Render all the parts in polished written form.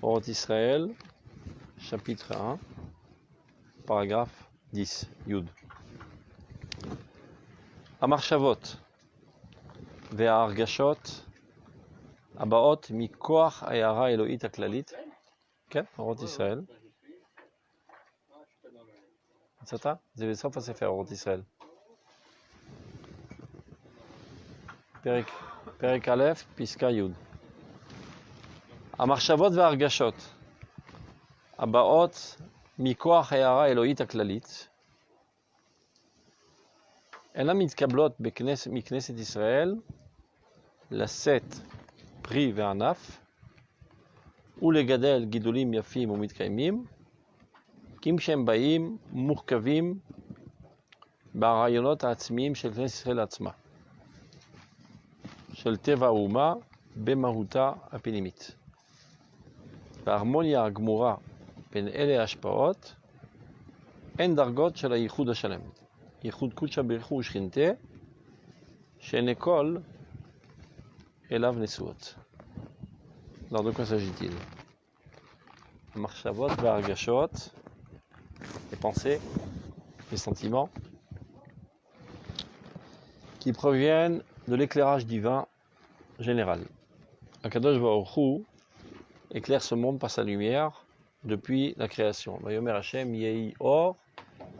Orot Israël, chapitre 1, paragraphe 10, Yud. Amarchavot, וההרגשות הבאות מכוח ההערה האלוהית הכללית. כן, אורות ישראל. מצאת? זה בסוף הספר, אורות ישראל. פרק א', פסקה י'. המחשבות וההרגשות הבאות מכוח ההערה האלוהית הכללית אינן מתקבלות מכנסת ישראל לשאת פרי וענף ולגדל גידולים יפים ומתקיימים, כי כשהם באים מורכבים ברעיונות העצמיים של כנסת ישראל עצמה, של טבע האומה במהותה הפנימית. וההרמוניה הגמורה בין אלה ההשפעות הן דרגות של הייחוד השלם. ייחוד קודשא בריחו ושכינתה, שאין הכל אליו נשואות. Alors de quoi s'agit-il? Les marchavot, les hargashot, les pensées, les sentiments qui proviennent de l'éclairage divin général. Akadosh Baruch Hu éclaire ce monde par sa lumière depuis la création. Vayomer Hashem Yehi Or,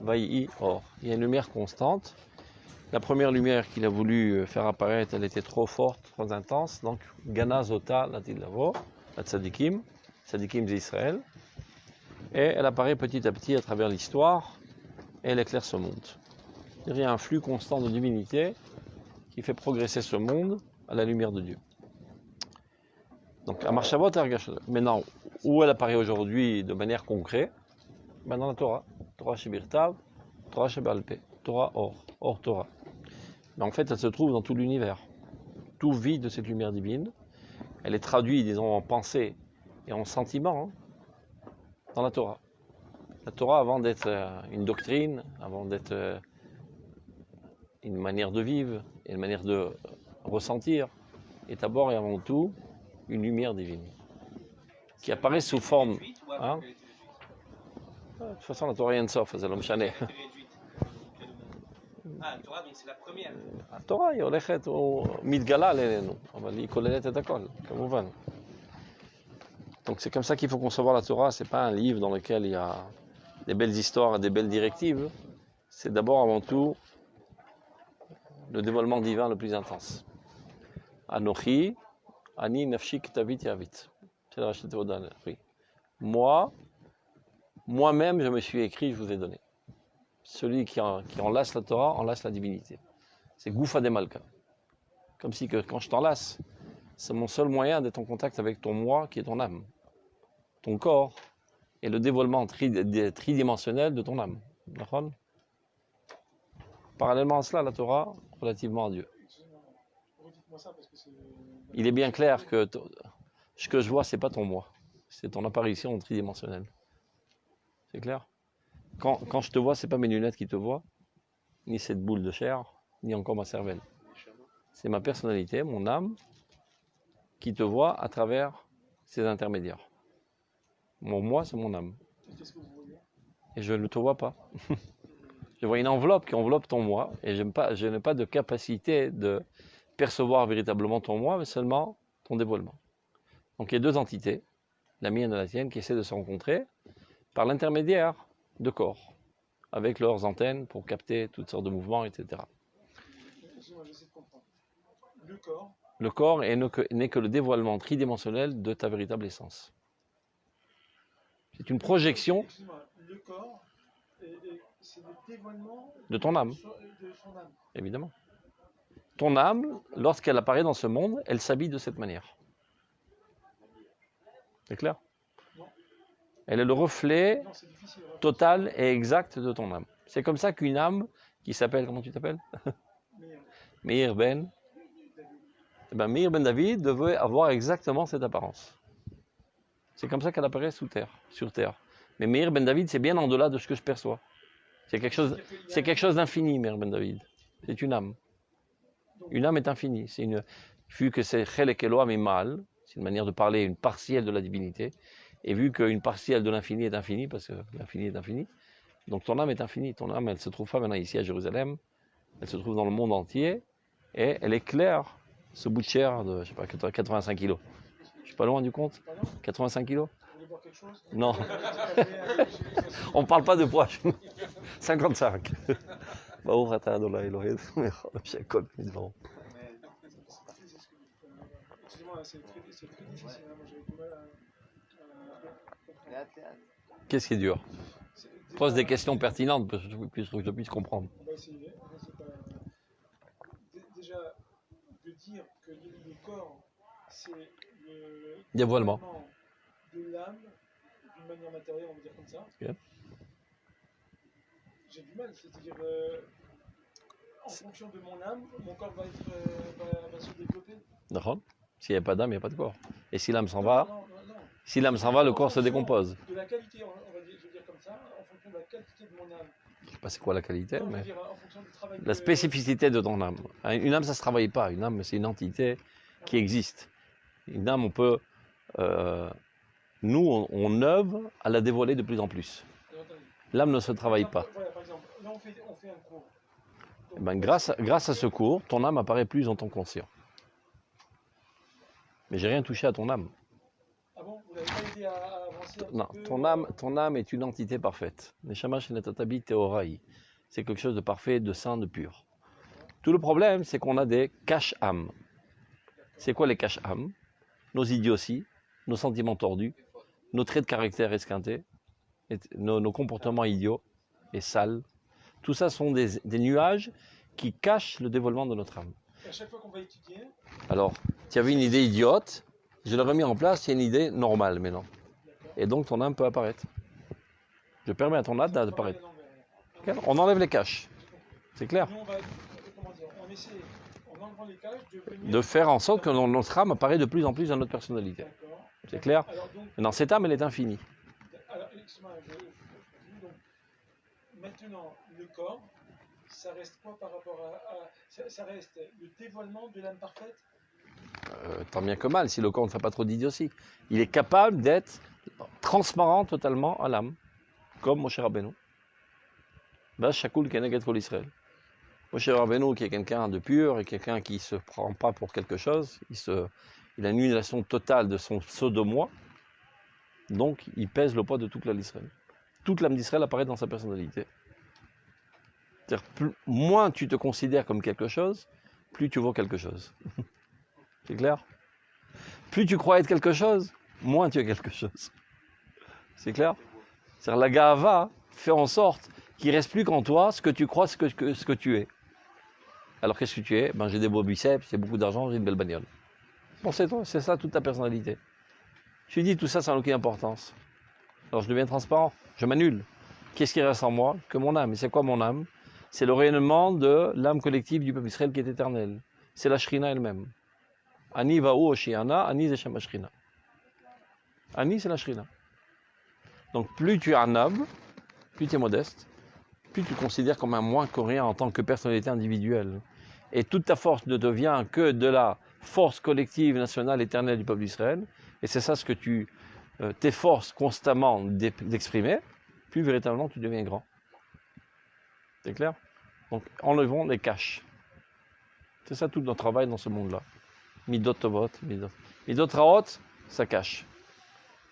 Vayi Or. Il y a une lumière constante. La première lumière qu'il a voulu faire apparaître, elle était trop forte, trop intense. Donc, Gana Zota Latidlavo, la Tzadikim, Tzadikim d'Israël. Et elle apparaît petit à petit à travers l'histoire et elle éclaire ce monde. Il y a un flux constant de divinité qui fait progresser ce monde à la lumière de Dieu. Donc, Amarchavot et Hargashot. Maintenant, où elle apparaît aujourd'hui de manière concrète? Ben dans la Torah. Torah Shebirtav, Torah Shebalpe, Torah Or, Or Torah. Mais en fait, elle se trouve dans tout l'univers. Tout vit de cette lumière divine. Elle est traduite, disons, en pensée et en sentiment dans la Torah. La Torah, avant d'être une doctrine, avant d'être une manière de vivre, et une manière de ressentir, est d'abord et avant tout une lumière divine qui apparaît sous forme. Hein? De toute façon, la Torah rien de sauf, c'est l'homme chané. Ah, Torah, donc c'est la première. התורה היא הולכת, הוא מתגלה אלינו, אבל היא כוללת את הכל, כמובן. Donc c'est comme ça qu'il faut concevoir la Torah, c'est pas un livre dans lequel il y a des belles histoires et des belles directives, c'est d'abord avant tout le dévoilement divin le plus intense. Anochi, Ani Nafshi Ktavit Yavit. C'est le Rachet Vodan, oui. Moi-même, je me suis écrit, je vous ai donné. Celui qui enlace la Torah, enlace la divinité. C'est Goufa de Malka. Comme si que quand je t'enlace, c'est mon seul moyen d'être en contact avec ton moi qui est ton âme. Ton corps est le dévoilement tridimensionnel de ton âme. D'accord? Parallèlement à cela, la Torah, relativement à Dieu. Il est bien clair que ce que je vois, c'est pas ton moi. C'est ton apparition tridimensionnelle. C'est clair? Quand je te vois, c'est pas mes lunettes qui te voient, ni cette boule de chair, ni encore ma cervelle. C'est ma personnalité, mon âme, qui te voit à travers ces intermédiaires. Mon moi, c'est mon âme. Et je ne te vois pas. Je vois une enveloppe qui enveloppe ton moi, et je n'ai pas de capacité de percevoir véritablement ton moi, mais seulement ton dévoilement. Donc il y a deux entités, la mienne et la tienne, qui essaient de se rencontrer par l'intermédiaire de corps, avec leurs antennes pour capter toutes sortes de mouvements, etc. Le corps n'est que le dévoilement tridimensionnel de ta véritable essence. C'est une projection. Le corps, c'est le dévoilement de ton âme. de son âme. Évidemment. Ton âme, lorsqu'elle apparaît dans ce monde, elle s'habille de cette manière. C'est clair? Elle est le reflet total et exact de ton âme. C'est comme ça qu'une âme qui s'appelle, comment tu t'appelles? Meir Ben. Eh ben, Meir Ben David devait avoir exactement cette apparence. C'est comme ça qu'elle apparaît sur terre. Mais Meir Ben David, c'est bien en delà de ce que je perçois. C'est quelque chose d'infini, Meir Ben David. C'est une âme. Une âme est infinie. Vu que c'est Chelek Eloah Mimal, c'est une manière de parler, une partielle de la divinité. Et vu qu'une partielle de l'infini est infinie, parce que l'infini est infini, donc ton âme est infinie. Ton âme, elle ne se trouve pas maintenant ici à Jérusalem, elle se trouve dans le monde entier, et elle éclaire ce bout de chair de, je sais pas, 85 kilos. Je suis pas loin du compte? 85 kilos? Vous voulez boire quelque chose? Non. On ne parle pas de poids. 55. ברוך אתה אדוני אלוהינו מלך העולם שהכל בדברו. Excusez-moi, c'est très difficile. Moi, j'avais du mal à comprendre. Qu'est-ce qui est dur? Pose des questions pertinentes pour que je puisse comprendre. On va essayer. Déjà, de dire que le corps, c'est le Dévoilement de l'âme, d'une manière matérielle, on va dire comme ça. Okay. J'ai du mal, c'est-à-dire en fonction de mon âme, mon corps va se développer. D'accord. S'il n'y a pas d'âme, il n'y a pas de corps. Et si l'âme s'en va, Non. si l'âme s'en va, le corps se décompose. De la qualité, je vais dire comme ça, en fonction de la qualité de mon âme. Je ne sais pas c'est quoi la qualité, Non, mais je veux dire, en fonction du travail la spécificité de ton âme. Une âme, ça ne se travaille pas. Une âme, c'est une entité qui existe. Une âme, on peut... nous, on œuvre à la dévoiler de plus en plus. L'âme ne se travaille pas. Voilà, par exemple, là on fait un cours. Eh ben, grâce à ce cours, ton âme apparaît plus en ton conscient. Mais j'ai rien touché à ton âme. Ah bon, vous n'avez pas aidé à avancer un Non, petit peu ton âme est une entité parfaite. Neshama shenatatabi teorai. C'est quelque chose de parfait, de saint, de pur. Tout le problème, c'est qu'on a des caches-âmes. C'est quoi les caches-âmes? Nos idioties, nos sentiments tordus, nos traits de caractère esquintés, nos comportements idiots et sales. Tout ça sont des nuages qui cachent le dévoilement de notre âme. À chaque fois qu'on va étudier, Alors, tu avais une idée idiote, je l'ai remis en place, il y a une idée normale maintenant. Et donc ton âme peut apparaître. Je permets à ton âme d'apparaître. On enlève les caches. C'est clair? nous on va, on essaie, en enlevant les caches, de faire en sorte que notre âme apparaît de plus en plus dans notre personnalité. C'est clair? Non, cette âme, elle est infinie. Alors, excuse-moi, donc, maintenant, le corps, ça reste quoi par rapport ça reste le dévoilement de l'âme parfaite? Tant bien que mal, si le corps ne fait pas trop d'idiotie. Il est capable d'être transparent totalement à l'âme, comme Moshe Rabbeinu. Shakul Keneget Kol Israël. Moshe Rabbeinu, qui est quelqu'un de pur et quelqu'un qui ne se prend pas pour quelque chose, il a une annulation totale de son pseudo-moi, donc il pèse le poids de toute l'âme d'Israël. Toute l'âme d'Israël apparaît dans sa personnalité. C'est-à-dire, moins tu te considères comme quelque chose, plus tu vaux quelque chose. C'est clair? Plus tu crois être quelque chose, moins tu es quelque chose. C'est clair? C'est-à-dire, la Gahava fait en sorte qu'il ne reste plus qu'en toi ce que tu crois, ce que tu es. Alors qu'est-ce que tu es? Ben, j'ai des beaux biceps, j'ai beaucoup d'argent, j'ai une belle bagnole. Bon, c'est toi, c'est ça toute ta personnalité. Je dis tout ça sans aucune importance. Alors je deviens transparent, je m'annule. Qu'est-ce qui reste en moi? Que mon âme. Et c'est quoi mon âme? C'est le rayonnement de l'âme collective du peuple d'Israël qui est éternelle. C'est la Shrina elle-même. Ani va'u oshiana, Ani zeshem Shrina. Ani, c'est la Shrina. Donc plus tu es un âme, plus tu es modeste, plus tu te considères comme un moins que rien en tant que personnalité individuelle. Et toute ta force ne devient que de la force collective, nationale, éternelle du peuple d'Israël. Et c'est ça ce que tu t'efforces constamment d'exprimer, plus véritablement tu deviens grand. C'est clair? Donc enlevons les caches. C'est ça tout notre travail dans ce monde-là. Midot Tovot, Midot Raot, ça cache.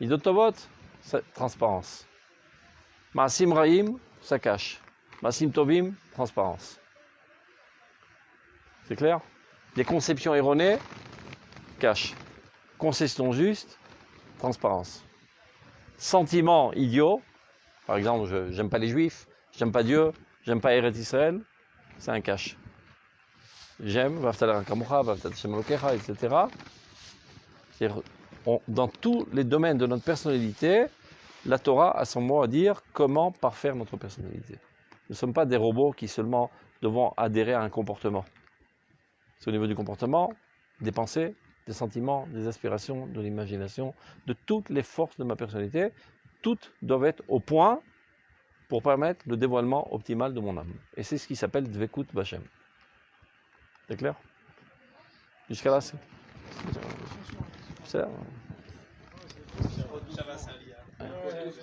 Midot Tovot, transparence. Maasim Raïm, ça cache. Maasim Tovim, transparence. C'est clair? Les conceptions erronées, cache. Conception juste, transparence. Sentiments idiots, par exemple, j'aime pas les juifs, j'aime pas Dieu, j'aime pas Eretz Israël, c'est un cache. J'aime, etc. Dans tous les domaines de notre personnalité, la Torah a son mot à dire comment parfaire notre personnalité. Nous ne sommes pas des robots qui seulement devons adhérer à un comportement. C'est au niveau du comportement, des pensées, des sentiments, des aspirations, de l'imagination, de toutes les forces de ma personnalité. Toutes doivent être au point pour permettre le dévoilement optimal de mon âme. Et c'est ce qui s'appelle Dvekut B'Hashem. C'est clair? Jusqu'à là, c'est...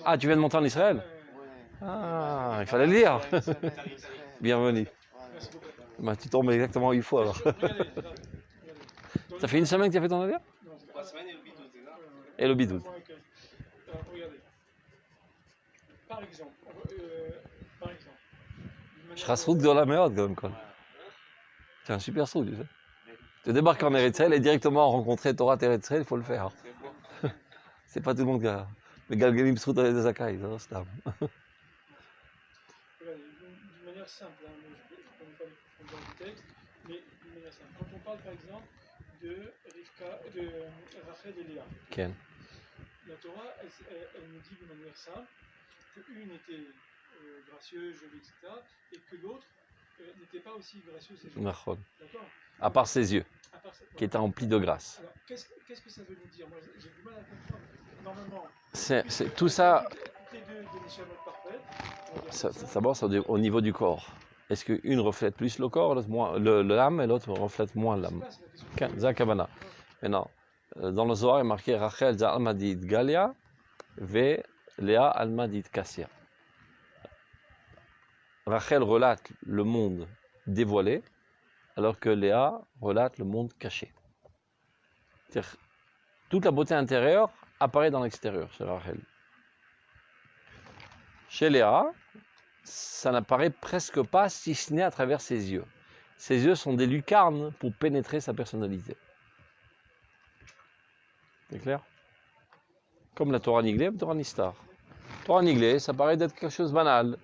Ah, tu viens de monter en Israël? Ah, il fallait le dire. Bienvenue. Merci beaucoup. Bah, tu tombes exactement où il faut alors. Regardez. Ça fait une semaine que tu as fait ton avion? Non, c'est pas 3 semaines Et le bidou. Alors, regardez. Par exemple, Je serai route de la merde quand même. Quoi. C'est un super saut, tu sais. Tu débarques en Eretzel et directement rencontrer Torah Eretzel, il faut le faire. C'est pas tout le monde qui a le Galgalim Srout avec des Akai, c'est un. Regardez, d'une manière simple, hein, je ne connais pas les profondeurs du texte, mais d'une manière simple. Quand on parle par exemple de Rachel et Léa, Ken. la Torah, elle nous dit de manière simple qu'une était gracieuse, jolie, etc., et que l'autre n'était pas aussi gracieuse et jolie. D'accord. D'accord. À part ses yeux, qui étaient emplis de grâce. Alors, qu'est-ce que ça veut nous dire? Moi, j'ai du mal à comprendre. Normalement, C'est tout ça. toutes les deux des Neshamot parfaites. D'abord, c'est au niveau du corps. Est-ce qu'une reflète plus le corps, l'autre moins l'âme, et l'autre reflète moins l'âme? Zakavana. Maintenant, dans le Zohar, il est marqué Rachel Zalmadit Galia, ve Léa Almadit Kassia. Rachel relate le monde dévoilé, alors que Léa relate le monde caché. C'est-à-dire, toute la beauté intérieure apparaît dans l'extérieur chez Rachel. Chez Léa, ça n'apparaît presque pas, si ce n'est à travers ses yeux. Ses yeux sont des lucarnes pour pénétrer sa personnalité. C'est clair? Comme la Torah Niglé, la Torah Nistar. Torah Niglé, ça paraît d'être quelque chose de banal.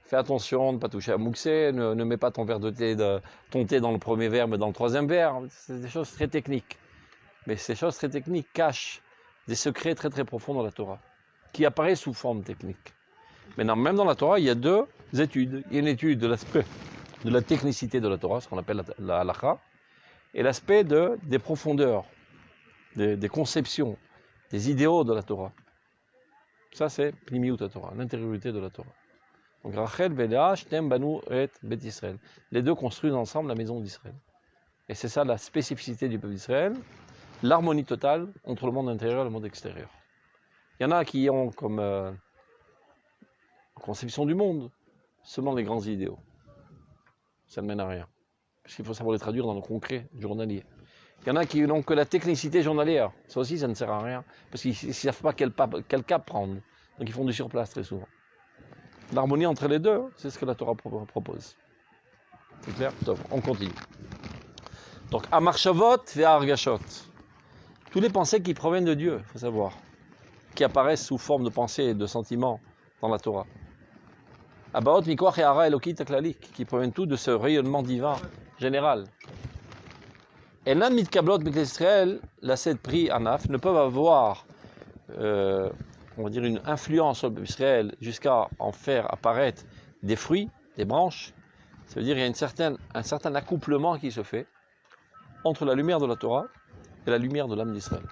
Fais attention de ne pas toucher à Mouxé, ne mets pas ton verre de thé, ton thé dans le premier verre, mais dans le troisième verre. C'est des choses très techniques. Mais ces choses très techniques cachent des secrets très très profonds dans la Torah, qui apparaissent sous forme technique. Maintenant, même dans la Torah, il y a deux études. Il y a une étude de l'aspect de la technicité de la Torah, ce qu'on appelle la halakha, et l'aspect des profondeurs, des conceptions, des idéaux de la Torah. Ça, c'est Pnimiut Torah, l'intériorité de la Torah. Donc, Rachel, Léa, Shtem, Banu, et Bet Israël. Les deux construisent ensemble la maison d'Israël. Et c'est ça la spécificité du peuple d'Israël, l'harmonie totale entre le monde intérieur et le monde extérieur. Il y en a qui ont comme conception du monde seulement les grands idéaux. Ça ne mène à rien. Parce qu'il faut savoir les traduire dans le concret journalier. Il y en a qui n'ont que la technicité journalière. Ça aussi, ça ne sert à rien. Parce qu'ils ne savent pas quel cap prendre. Donc ils font du surplace très souvent. L'harmonie entre les deux, c'est ce que la Torah propose. C'est clair? Top. On continue. Donc, Amarchavot et Argashot. Tous les pensées qui proviennent de Dieu, il faut savoir. Qui apparaissent sous forme de pensées et de sentiments dans la Torah. Abaot, Mikoach et Hara Elokit Aklalik, qui proviennent tous de ce rayonnement divin général. Et l'un mitkablot B'Knesset Israël, la sept prix Anaf, ne peuvent avoir on va dire une influence sur Israël jusqu'à en faire apparaître des fruits, des branches. Ça veut dire qu'il y a un certain accouplement qui se fait entre la lumière de la Torah et la lumière de l'âme d'Israël.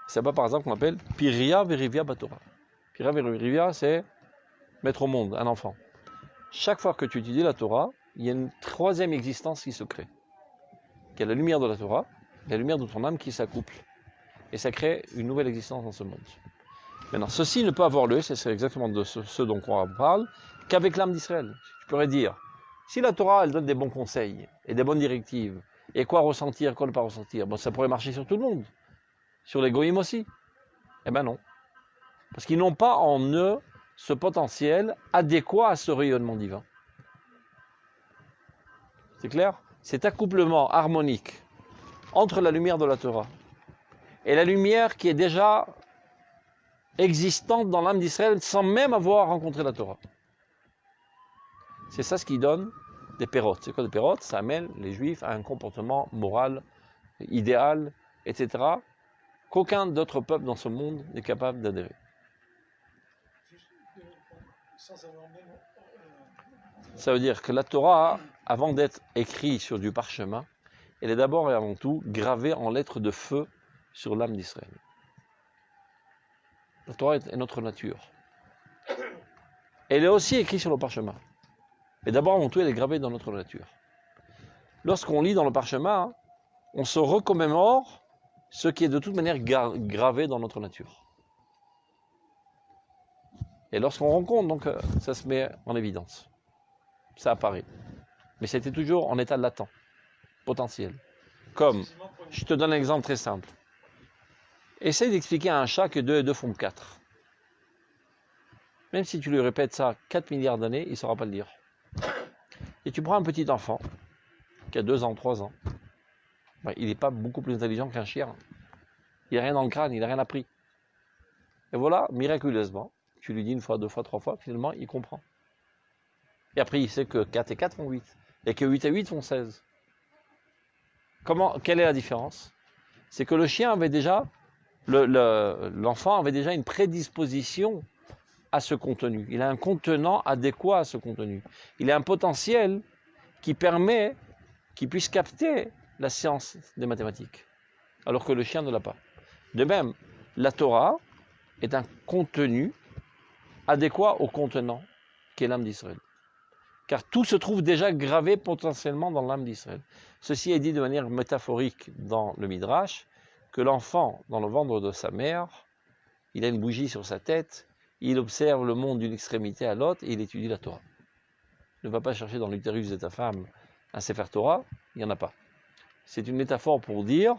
C'est pas par exemple qu'on appelle Piria Verivia Batorah. Piria Verivia, c'est mettre au monde un enfant. Chaque fois que tu étudies la Torah, il y a une troisième existence qui se crée. Il y a la lumière de la Torah, la lumière de ton âme qui s'accouple. Et ça crée une nouvelle existence dans ce monde. Maintenant, ceci ne peut avoir lieu, c'est exactement de ce dont on parle, qu'avec l'âme d'Israël. Tu pourrais dire, si la Torah, elle donne des bons conseils et des bonnes directives, et quoi ressentir, quoi ne pas ressentir, bon, ça pourrait marcher sur tout le monde. Sur les goïms aussi. Eh ben non. Parce qu'ils n'ont pas en eux ce potentiel adéquat à ce rayonnement divin. C'est clair? Cet accouplement harmonique entre la lumière de la Torah et la lumière qui est déjà existante dans l'âme d'Israël sans même avoir rencontré la Torah. C'est ça ce qui donne des pérotes. C'est quoi des pérotes? Ça amène les Juifs à un comportement moral, idéal, etc., qu'aucun d'autre peuple dans ce monde n'est capable d'adhérer. Ça veut dire que la Torah, avant d'être écrite sur du parchemin, elle est d'abord et avant tout gravée en lettres de feu sur l'âme d'Israël. La Torah est notre nature. Elle est aussi écrite sur le parchemin. Mais d'abord, avant tout, elle est gravée dans notre nature. Lorsqu'on lit dans le parchemin, on se recommémore ce qui est de toute manière gravé dans notre nature. Et lorsqu'on rencontre, donc, ça se met en évidence. Ça apparaît. Mais c'était toujours en état latent, potentiel. Comme, je te donne un exemple très simple. Essaye d'expliquer à un chat que 2 et 2 font 4. Même si tu lui répètes ça 4 milliards d'années, il ne saura pas le dire. Et tu prends un petit enfant, qui a 2 ans, 3 ans, ben, il n'est pas beaucoup plus intelligent qu'un chien. Il n'a rien dans le crâne, il n'a rien appris. Et voilà, miraculeusement, tu lui dis 1 fois, 2 fois, 3 fois, finalement, il comprend. Et après, il sait que 4 et 4 font 8, et que 8 et 8 font 16. Quelle est la différence? C'est que le chien avait déjà, l'enfant avait déjà une prédisposition à ce contenu. Il a un contenant adéquat à ce contenu. Il a un potentiel qui permet qu'il puisse capter la science des mathématiques, alors que le chien ne l'a pas. De même, la Torah est un contenu adéquat au contenant qui est l'âme d'Israël. Car tout se trouve déjà gravé potentiellement dans l'âme d'Israël. Ceci est dit de manière métaphorique dans le Midrash, que l'enfant, dans le ventre de sa mère, il a une bougie sur sa tête, il observe le monde d'une extrémité à l'autre et il étudie la Torah. Ne va pas chercher dans l'utérus de ta femme un Sefer Torah, il n'y en a pas. C'est une métaphore pour dire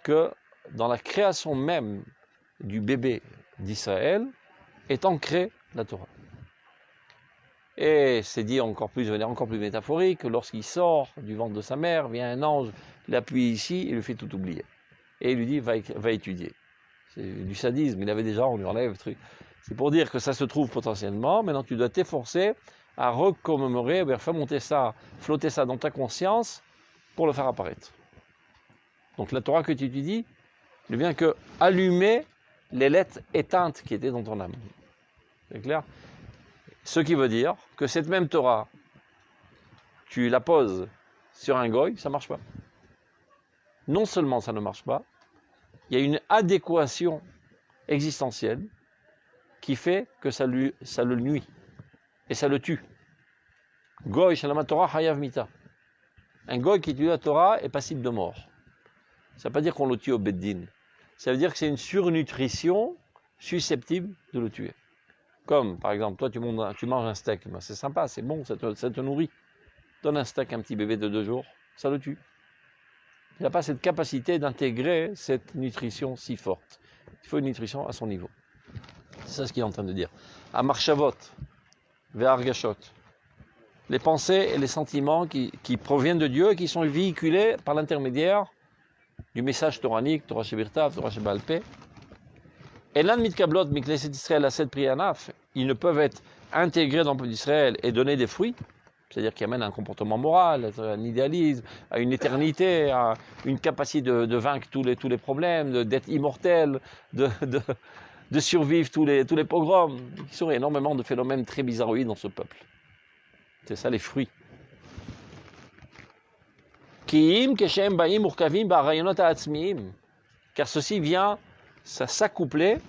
que dans la création même du bébé d'Israël est ancrée la Torah. Et c'est dit encore plus, de manière encore plus métaphorique, que lorsqu'il sort du ventre de sa mère, vient un ange, l'appuie ici et lui fait tout oublier. Et il lui dit, va étudier. C'est du sadisme, il avait déjà, on lui enlève le truc. C'est pour dire que ça se trouve potentiellement, maintenant tu dois t'efforcer à recommémorer, faire monter ça, flotter ça dans ta conscience pour le faire apparaître. Donc la Torah que tu étudies ne vient que allumer les lettres éteintes qui étaient dans ton âme. C'est clair? Ce qui veut dire que cette même Torah, tu la poses sur un goy, ça ne marche pas. Non seulement ça ne marche pas, il y a une adéquation existentielle qui fait que ça le nuit et ça le tue. Goy shalama Torah hayav mita. Un goy qui tue la Torah est passible de mort. Ça ne veut pas dire qu'on le tue au beddin. Ça veut dire que c'est une surnutrition susceptible de le tuer. Comme, par exemple, toi, tu manges un steak. Ben, c'est sympa, c'est bon, ça te nourrit. Donne un steak à un petit bébé de 2 jours, ça le tue. Il n'a pas cette capacité d'intégrer cette nutrition si forte. Il faut une nutrition à son niveau. C'est ça ce qu'il est en train de dire. À Marchavot, Ve'argashot. Les pensées et les sentiments qui proviennent de Dieu et qui sont véhiculés par l'intermédiaire du message toranique, Torah Shebirtav, Torah Sheba'al Peh. Et l'un de Mitkablot, Mikleset Israël, à cette priyanaf, ils ne peuvent être intégrés dans le peuple d'Israël et donner des fruits, c'est-à-dire qu'ils amènent un comportement moral, un idéalisme, à une éternité, à une capacité de vaincre tous les problèmes, d'être immortel, de survivre tous les pogroms. Il y aurait énormément de phénomènes très bizarroïdes dans ce peuple. C'est ça les fruits. Car ceci vient s'accoupler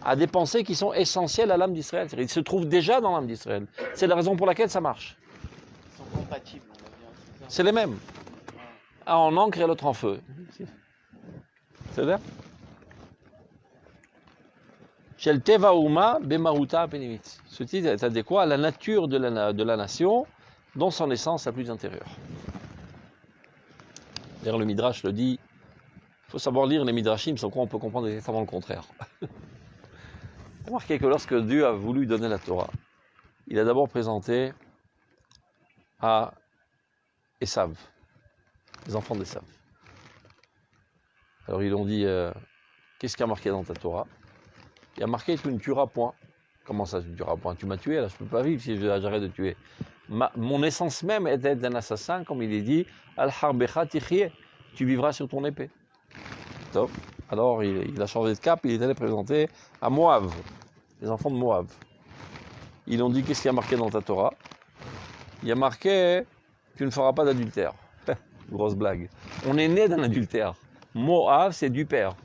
à des pensées qui sont essentielles à l'âme d'Israël. Ils se trouvent déjà dans l'âme d'Israël. C'est la raison pour laquelle ça marche. Ils sont compatibles, on va dire. C'est les mêmes. Un en encre et l'autre en feu. C'est vrai? Shel Teva Uma Bemahuta Penimit. Ce titre est adéquat à la nature de la nation, dans son essence la plus intérieure. D'ailleurs, le Midrash le dit. Il faut savoir lire les Midrashim, sans quoi on peut comprendre exactement le contraire. Remarquez que lorsque Dieu a voulu donner la Torah, il a d'abord présenté à Esav, les enfants d'Esav. Alors ils ont dit, qu'est-ce qui a marqué dans ta Torah? Il a marqué tu ne tueras point. Comment ça tu ne tueras point? Tu m'as tué, là je ne peux pas vivre si j'arrête de tuer. Mon essence même est d'être un assassin, comme il est dit, Al-Harbecha Tichye, tu vivras sur ton épée. Top. Alors il a changé de cap, il est allé présenter à Moab, les enfants de Moab. Ils ont dit qu'est-ce qu'il y a marqué dans ta Torah? Il y a marqué tu ne feras pas d'adultère. Grosse blague. On est né d'un adultère. Moab, c'est du père.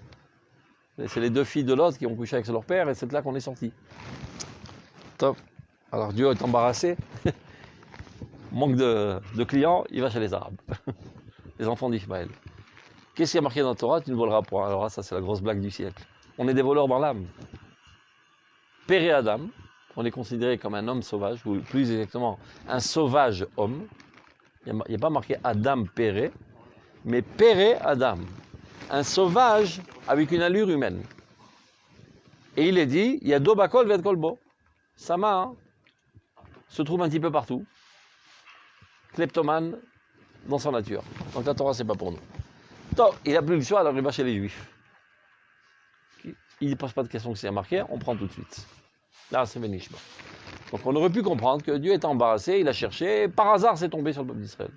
C'est les 2 filles de l'autre qui ont couché avec leur père et c'est de là qu'on est sorti. Top. Alors Dieu est embarrassé. Manque de clients, il va chez les Arabes. Les enfants d'Ishmaël. Qu'est-ce qui a marqué dans la Torah? Tu ne voleras point. Alors là, ça c'est la grosse blague du siècle. On est des voleurs dans l'âme. Père et Adam, on est considéré comme un homme sauvage, ou plus exactement, un sauvage homme. Il n'y a pas marqué Adam Péré, mais Péré Adam. Un sauvage avec une allure humaine. Et il est dit, il y a Dobakol Vet Kolbo. Sama se trouve un petit peu partout. Kleptomane dans son nature. Donc la Torah, c'est pas pour nous. Donc, il n'a plus le choix, alors il va chez les Juifs. Il ne pose pas de question que c'est marqué, on prend tout de suite. Là, c'est Benishma. Donc on aurait pu comprendre que Dieu est embarrassé, il a cherché, et par hasard, c'est tombé sur le peuple d'Israël.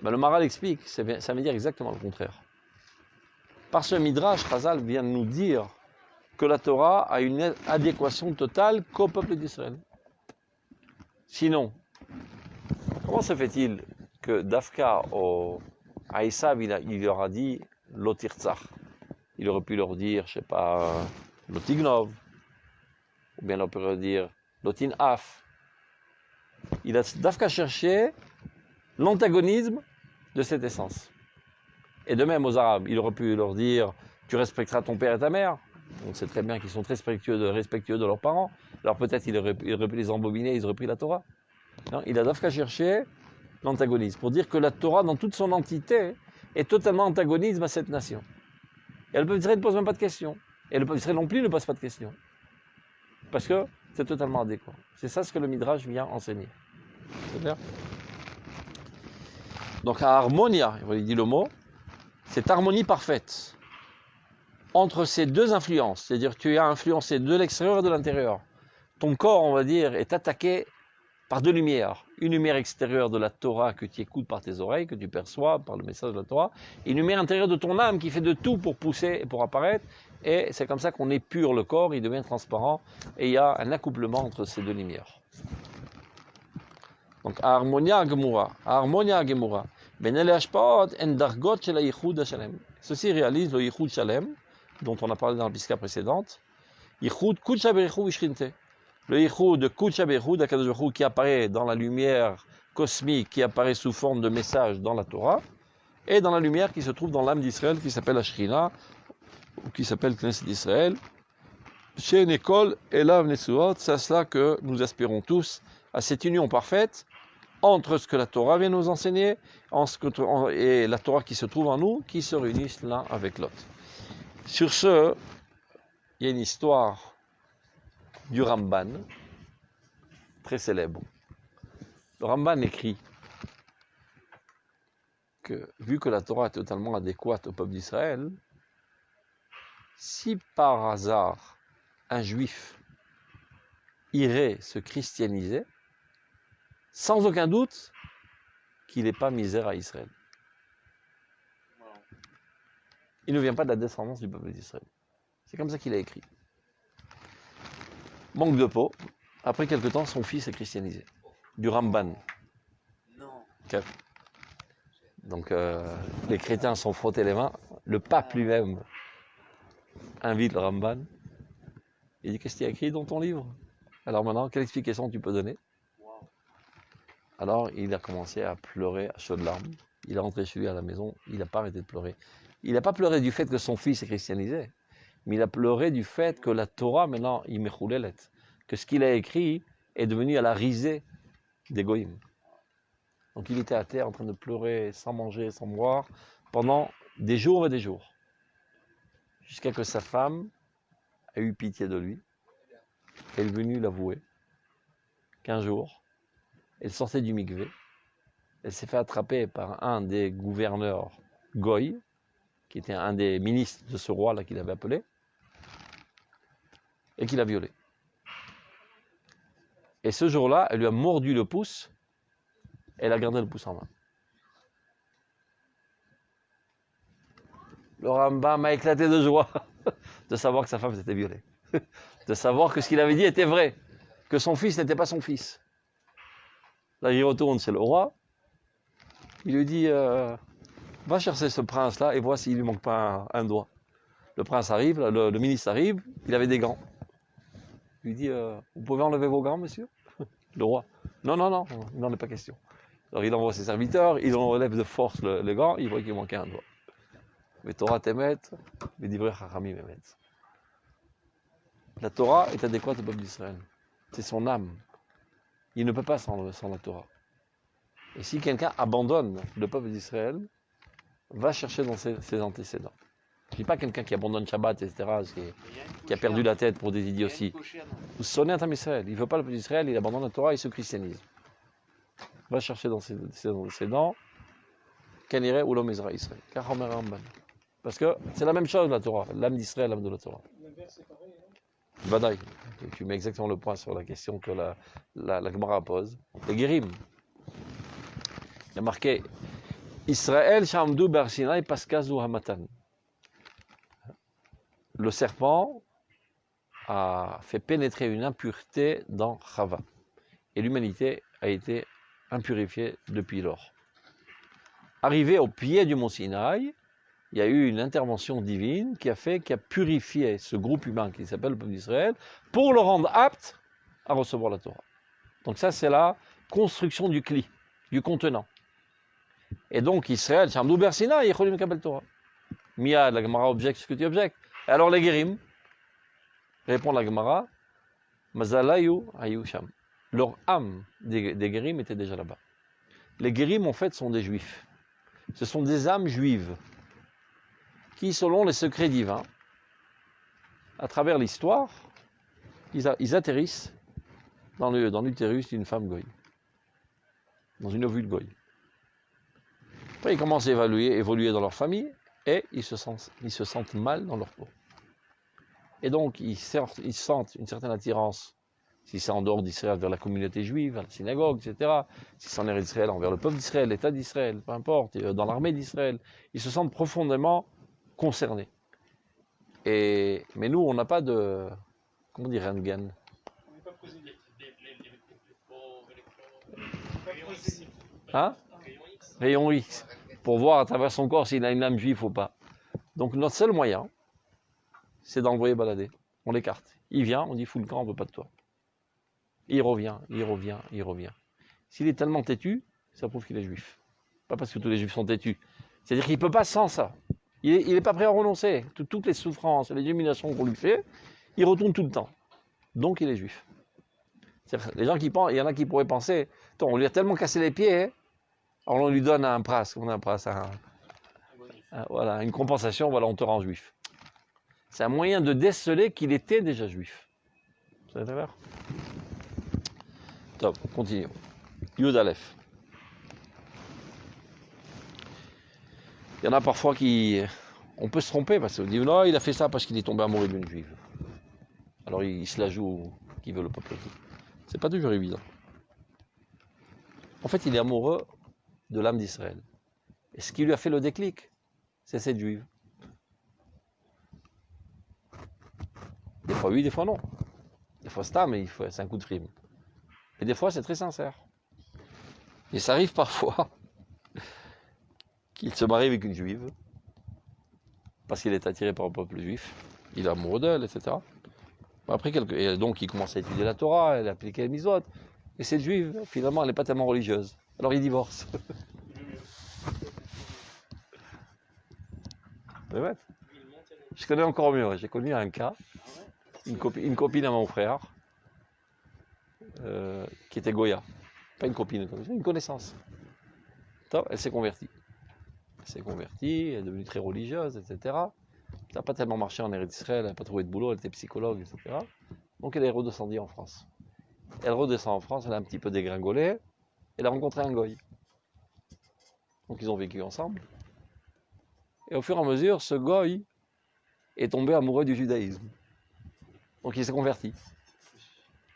Ben, le Maral explique, ça veut dire exactement le contraire. Par ce Midrash, Chazal vient de nous dire que la Torah a une adéquation totale qu'au peuple d'Israël. Sinon, comment se fait-il que Dafka à Esav, il leur a dit Lotirtzach? Il aurait pu leur dire, je sais pas, Lotignov, ou bien il aurait pu leur dire Lotinaf. Il a Dafka cherché l'antagonisme de cette essence. Et de même aux Arabes, il aurait pu leur dire tu respecteras ton père et ta mère. On sait très bien qu'ils sont très respectueux de leurs parents. Alors peut-être il aurait pu les embobiner, ils auraient pris la Torah. Non, il a Dafka cherché l'antagonisme, pour dire que la Torah, dans toute son entité, est totalement antagonisme à cette nation. Et le peuple d'Israël ne pose même pas de questions. Et le peuple d'Israël non plus ne pose pas de questions. Parce que c'est totalement adéquat. C'est ça ce que le Midrash vient enseigner. C'est clair? Donc à harmonia, il dit le mot, cette harmonie parfaite entre ces deux influences, c'est-à-dire que tu es influencé de l'extérieur et de l'intérieur. Ton corps, on va dire, est attaqué par deux lumières. Une lumière extérieure de la Torah que tu écoutes par tes oreilles, que tu perçois par le message de la Torah, et une lumière intérieure de ton âme qui fait de tout pour pousser et pour apparaître. Et c'est comme ça qu'on épure le corps, il devient transparent, et il y a un accouplement entre ces deux lumières. Donc, harmonia gemura. Ceci réalise le yichud shalem, dont on a parlé dans la pisca précédente. Yichud kudsha berichu vishrinte. Le yichud de kudsha berichu d'Akadosh Baruch Hu qui apparaît dans la lumière cosmique, qui apparaît sous forme de message dans la Torah, et dans la lumière qui se trouve dans l'âme d'Israël, qui s'appelle la Shrina, ou qui s'appelle Knesset d'Israël. Chez Nekol Elav Nesuot, c'est à cela que nous aspirons tous, à cette union parfaite entre ce que la Torah vient nous enseigner et la Torah qui se trouve en nous, qui se réunissent l'un avec l'autre. Sur ce, il y a une histoire du Ramban, très célèbre. Le Ramban écrit que, vu que la Torah est totalement adéquate au peuple d'Israël, si par hasard un juif irait se christianiser, sans aucun doute qu'il n'est pas misère à Israël. Il ne vient pas de la descendance du peuple d'Israël. C'est comme ça qu'il a écrit. Manque de peau. Après quelque temps, son fils est christianisé. Du Ramban. Non. Donc les chrétiens sont frottés les mains. Le pape lui-même invite le Ramban. Il dit, qu'est-ce qu'il y a écrit dans ton livre? Alors maintenant, quelle explication tu peux donner? Alors il a commencé à pleurer à chaudes larmes. Il est rentré chez lui à la maison, il n'a pas arrêté de pleurer. Il n'a pas pleuré du fait que son fils est christianisé, mais il a pleuré du fait que la Torah, maintenant, il mechoulelet, que ce qu'il a écrit est devenu à la risée des goïms. Donc il était à terre en train de pleurer, sans manger, sans boire, pendant des jours et des jours. Jusqu'à que sa femme a eu pitié de lui. Elle est venue l'avouer qu'un jour, elle sortait du mikvé, elle s'est fait attraper par un des gouverneurs Goy, qui était un des ministres de ce roi-là qu'il avait appelé, et qui l'a violée. Et ce jour-là, elle lui a mordu le pouce, et elle a gardé le pouce en main. Le Rambam a éclaté de joie de savoir que sa femme s'était violée, de savoir que ce qu'il avait dit était vrai, que son fils n'était pas son fils. Là, il retourne chez le roi, il lui dit va chercher ce prince-là et vois s'il ne lui manque pas un doigt. Le prince arrive, le ministre arrive, il avait des gants. Il lui dit vous pouvez enlever vos gants, monsieur? Le roi non, il n'en est pas question. Alors il envoie ses serviteurs, il enlève de force le gant, il voit qu'il manquait un doigt. Mais Torah t'émet, mais divrei chachamim émet. La Torah est adéquate au peuple d'Israël. C'est son âme. Il ne peut pas sans la Torah. Et si quelqu'un abandonne le peuple d'Israël, va chercher dans ses antécédents. Je ne dis pas quelqu'un qui abandonne Shabbat, etc., qui a perdu la tête pour des idioties. Vous sonnez un Tam Israël. Il ne veut pas le peuple d'Israël, il abandonne la Torah, il se christianise. Va chercher dans ses antécédents, Kanireh ou l'homme Israël. Car Homer Ramban. Parce que c'est la même chose la Torah, l'âme d'Israël, l'âme de la Torah. L'inverse c'est pareil. Vadaï. Tu mets exactement le point sur la question que la Gemara pose. Les Guérim. Il y a marqué Israël Shamdu Bar Sinai Paskazu Hamatan. Le serpent a fait pénétrer une impureté dans Chava. Et l'humanité a été impurifiée depuis lors. Arrivé au pied du mont Sinaï, il y a eu une intervention divine qui a purifié ce groupe humain qui s'appelle le peuple d'Israël pour le rendre apte à recevoir la Torah. Donc ça, c'est la construction du cli, du contenant. Et donc Israël, Shamdu Bar Sinai, Yecholim Kabel Torah. Miyad, la Gemara objecte ce que tu objectes. Alors les Guérim, répond la Gemara, Mazalayu Ayusham. Leur âme des Guérim était déjà là-bas. Les Guérim, en fait, sont des Juifs. Ce sont des âmes juives qui, selon les secrets divins, à travers l'histoire, ils atterrissent dans l'utérus d'une femme goy, dans une ovule goy. Après, ils commencent à évoluer dans leur famille et ils se sentent mal dans leur peau. Et donc, ils sentent une certaine attirance, si c'est en dehors d'Israël, vers la communauté juive, à la synagogue, etc. Si c'est en Eretz d'Israël, envers le peuple d'Israël, l'État d'Israël, peu importe, dans l'armée d'Israël, ils se sentent profondément concernés. Mais nous, on n'a pas de... Comment dire, Rentgen? On n'est pas posé. Hein? Rayon X. Pour voir à travers son corps s'il a une âme juive ou pas. Donc notre seul moyen, c'est d'envoyer balader. On l'écarte. Il vient, on dit fous le camp, on ne veut pas de toi. Il revient. S'il est tellement têtu, ça prouve qu'il est juif. Pas parce que tous les juifs sont têtus. C'est-à-dire qu'il ne peut pas sans ça. Il n'est pas prêt à renoncer. Toutes les souffrances et les humiliations qu'on lui fait, il retourne tout le temps. Donc il est juif. Les gens qui pensent, il y en a qui pourraient penser, on lui a tellement cassé les pieds, alors on lui donne un pras, voilà, une compensation, voilà, on te rend juif. C'est un moyen de déceler qu'il était déjà juif. Vous savez d'accord? Top, continuons. Yud Aleph. Il y en a parfois on peut se tromper parce qu'on dit non, il a fait ça parce qu'il est tombé amoureux d'une juive. Alors il se la joue qui veut le peuple. C'est pas toujours évident. En fait, il est amoureux de l'âme d'Israël. Et ce qui lui a fait le déclic, c'est cette juive. Des fois oui, des fois non. Des fois c'est mais c'est un coup de frime. Et des fois c'est très sincère. Et ça arrive parfois qu'il se marie avec une juive parce qu'il est attiré par le peuple juif. Il est amoureux d'elle, etc. Après et donc il commence à étudier la Torah, elle applique les misot. Et cette juive, finalement, elle n'est pas tellement religieuse. Alors il divorce. Je connais encore mieux. J'ai connu un cas, une copine à mon frère, qui était Goya. Pas une copine, une connaissance. Elle s'est convertie. Elle est devenue très religieuse, etc. Ça n'a pas tellement marché en Eretz d'Israël, elle n'a pas trouvé de boulot, elle était psychologue, etc. Donc elle est redescendue en France. Elle redescend en France, elle a un petit peu dégringolé, elle a rencontré un goy. Donc ils ont vécu ensemble. Et au fur et à mesure, ce goy est tombé amoureux du judaïsme. Donc il s'est converti.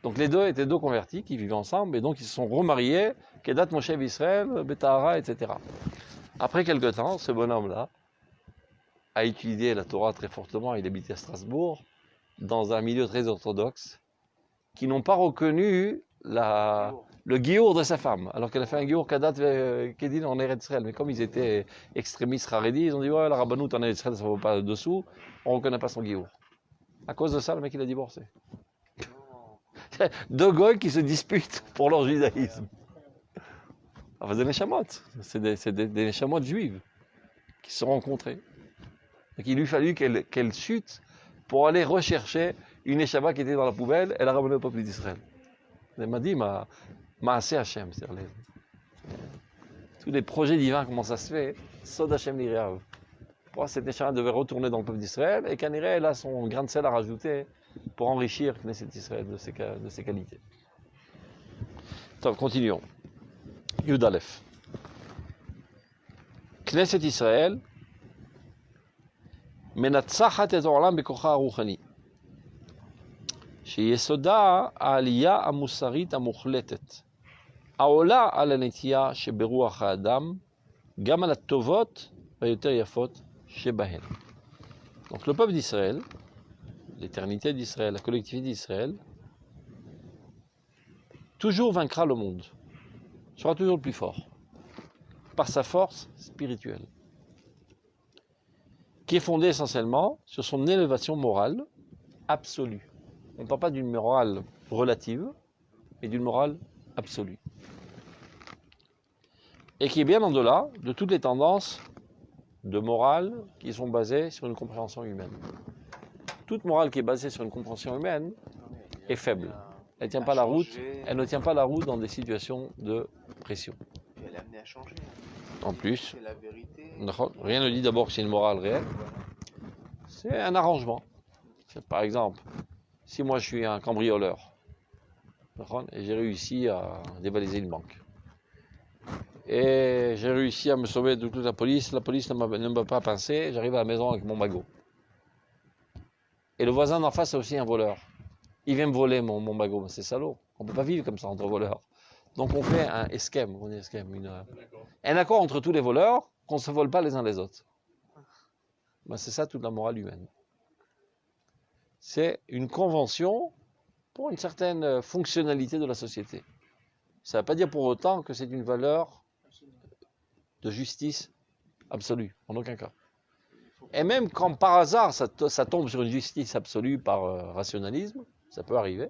Donc les deux étaient deux convertis qui vivaient ensemble, et donc ils se sont remariés, Kedat Moshe Israël, Betahara, etc. Après quelque temps, ce bonhomme-là a étudié la Torah très fortement, il habitait à Strasbourg, dans un milieu très orthodoxe, qui n'ont pas reconnu le giour de sa femme, alors qu'elle a fait un giour Kadat Kedin en Eretz Israël. Mais comme ils étaient extrémistes Haredi, ils ont dit ouais, la rabbanout en Eretz Israël, ça ne vaut pas dessous, on ne reconnaît pas son giour. À cause de ça, le mec il a divorcé. Deux goy qui se disputent pour leur judaïsme. Enfin, c'est des neshamot, c'est des neshamot juives qui se sont rencontrés. Donc il lui fallut qu'elle chute pour aller rechercher une neshama qui était dans la poubelle, elle a ramené au peuple d'Israël. Il m'a dit, Maaseh Hashem, c'est-à-dire tous les projets divins, comment ça se fait, Sod Hashem l'Ireav. Pour cette Neshama devait retourner dans le peuple d'Israël, et qu'Aniré, elle a son grain de sel à rajouter pour enrichir Knesset Israël de ses qualités. Donc, continuons. Yud Aleph. Knesset Israël, מנצחת את העולם בכוחה הרוחני, שיסודה העלייה המוסרית המוחלטת, העולה על הנטייה שברוח האדם, גם על הטובות והיותר יפות שבהן. Donc le peuple d'Israël, l'éternité d'Israël, la collectivité d'Israël, toujours vaincra le monde, sera toujours le plus fort, par sa force spirituelle, qui est fondée essentiellement sur son élévation morale absolue. On ne parle pas d'une morale relative, mais d'une morale absolue. Et qui est bien en-delà de toutes les tendances de morale qui sont basées sur une compréhension humaine. Toute morale qui est basée sur une compréhension humaine est faible. Elle ne tient pas la route, elle ne tient pas la route dans des situations de pression. Et elle est amenée à changer. En plus, C'est la vérité. rien ne dit d'abord que c'est une morale réelle. C'est un arrangement. Par exemple, si moi je suis un cambrioleur et j'ai réussi à dévaliser une banque, et j'ai réussi à me sauver de toute la police ne m'a pas pincé, j'arrive à la maison avec mon magot. Et le voisin d'en face est aussi un voleur. Il vient me voler mon magot, c'est salaud. On ne peut pas vivre comme ça entre voleurs. Donc on fait un esquème, un accord entre tous les voleurs qu'on ne se vole pas les uns les autres. Ben, c'est ça toute la morale humaine. C'est une convention pour une certaine fonctionnalité de la société. Ça ne veut pas dire pour autant que c'est une valeur de justice absolue, en aucun cas. Et même quand par hasard ça tombe sur une justice absolue par rationalisme, ça peut arriver,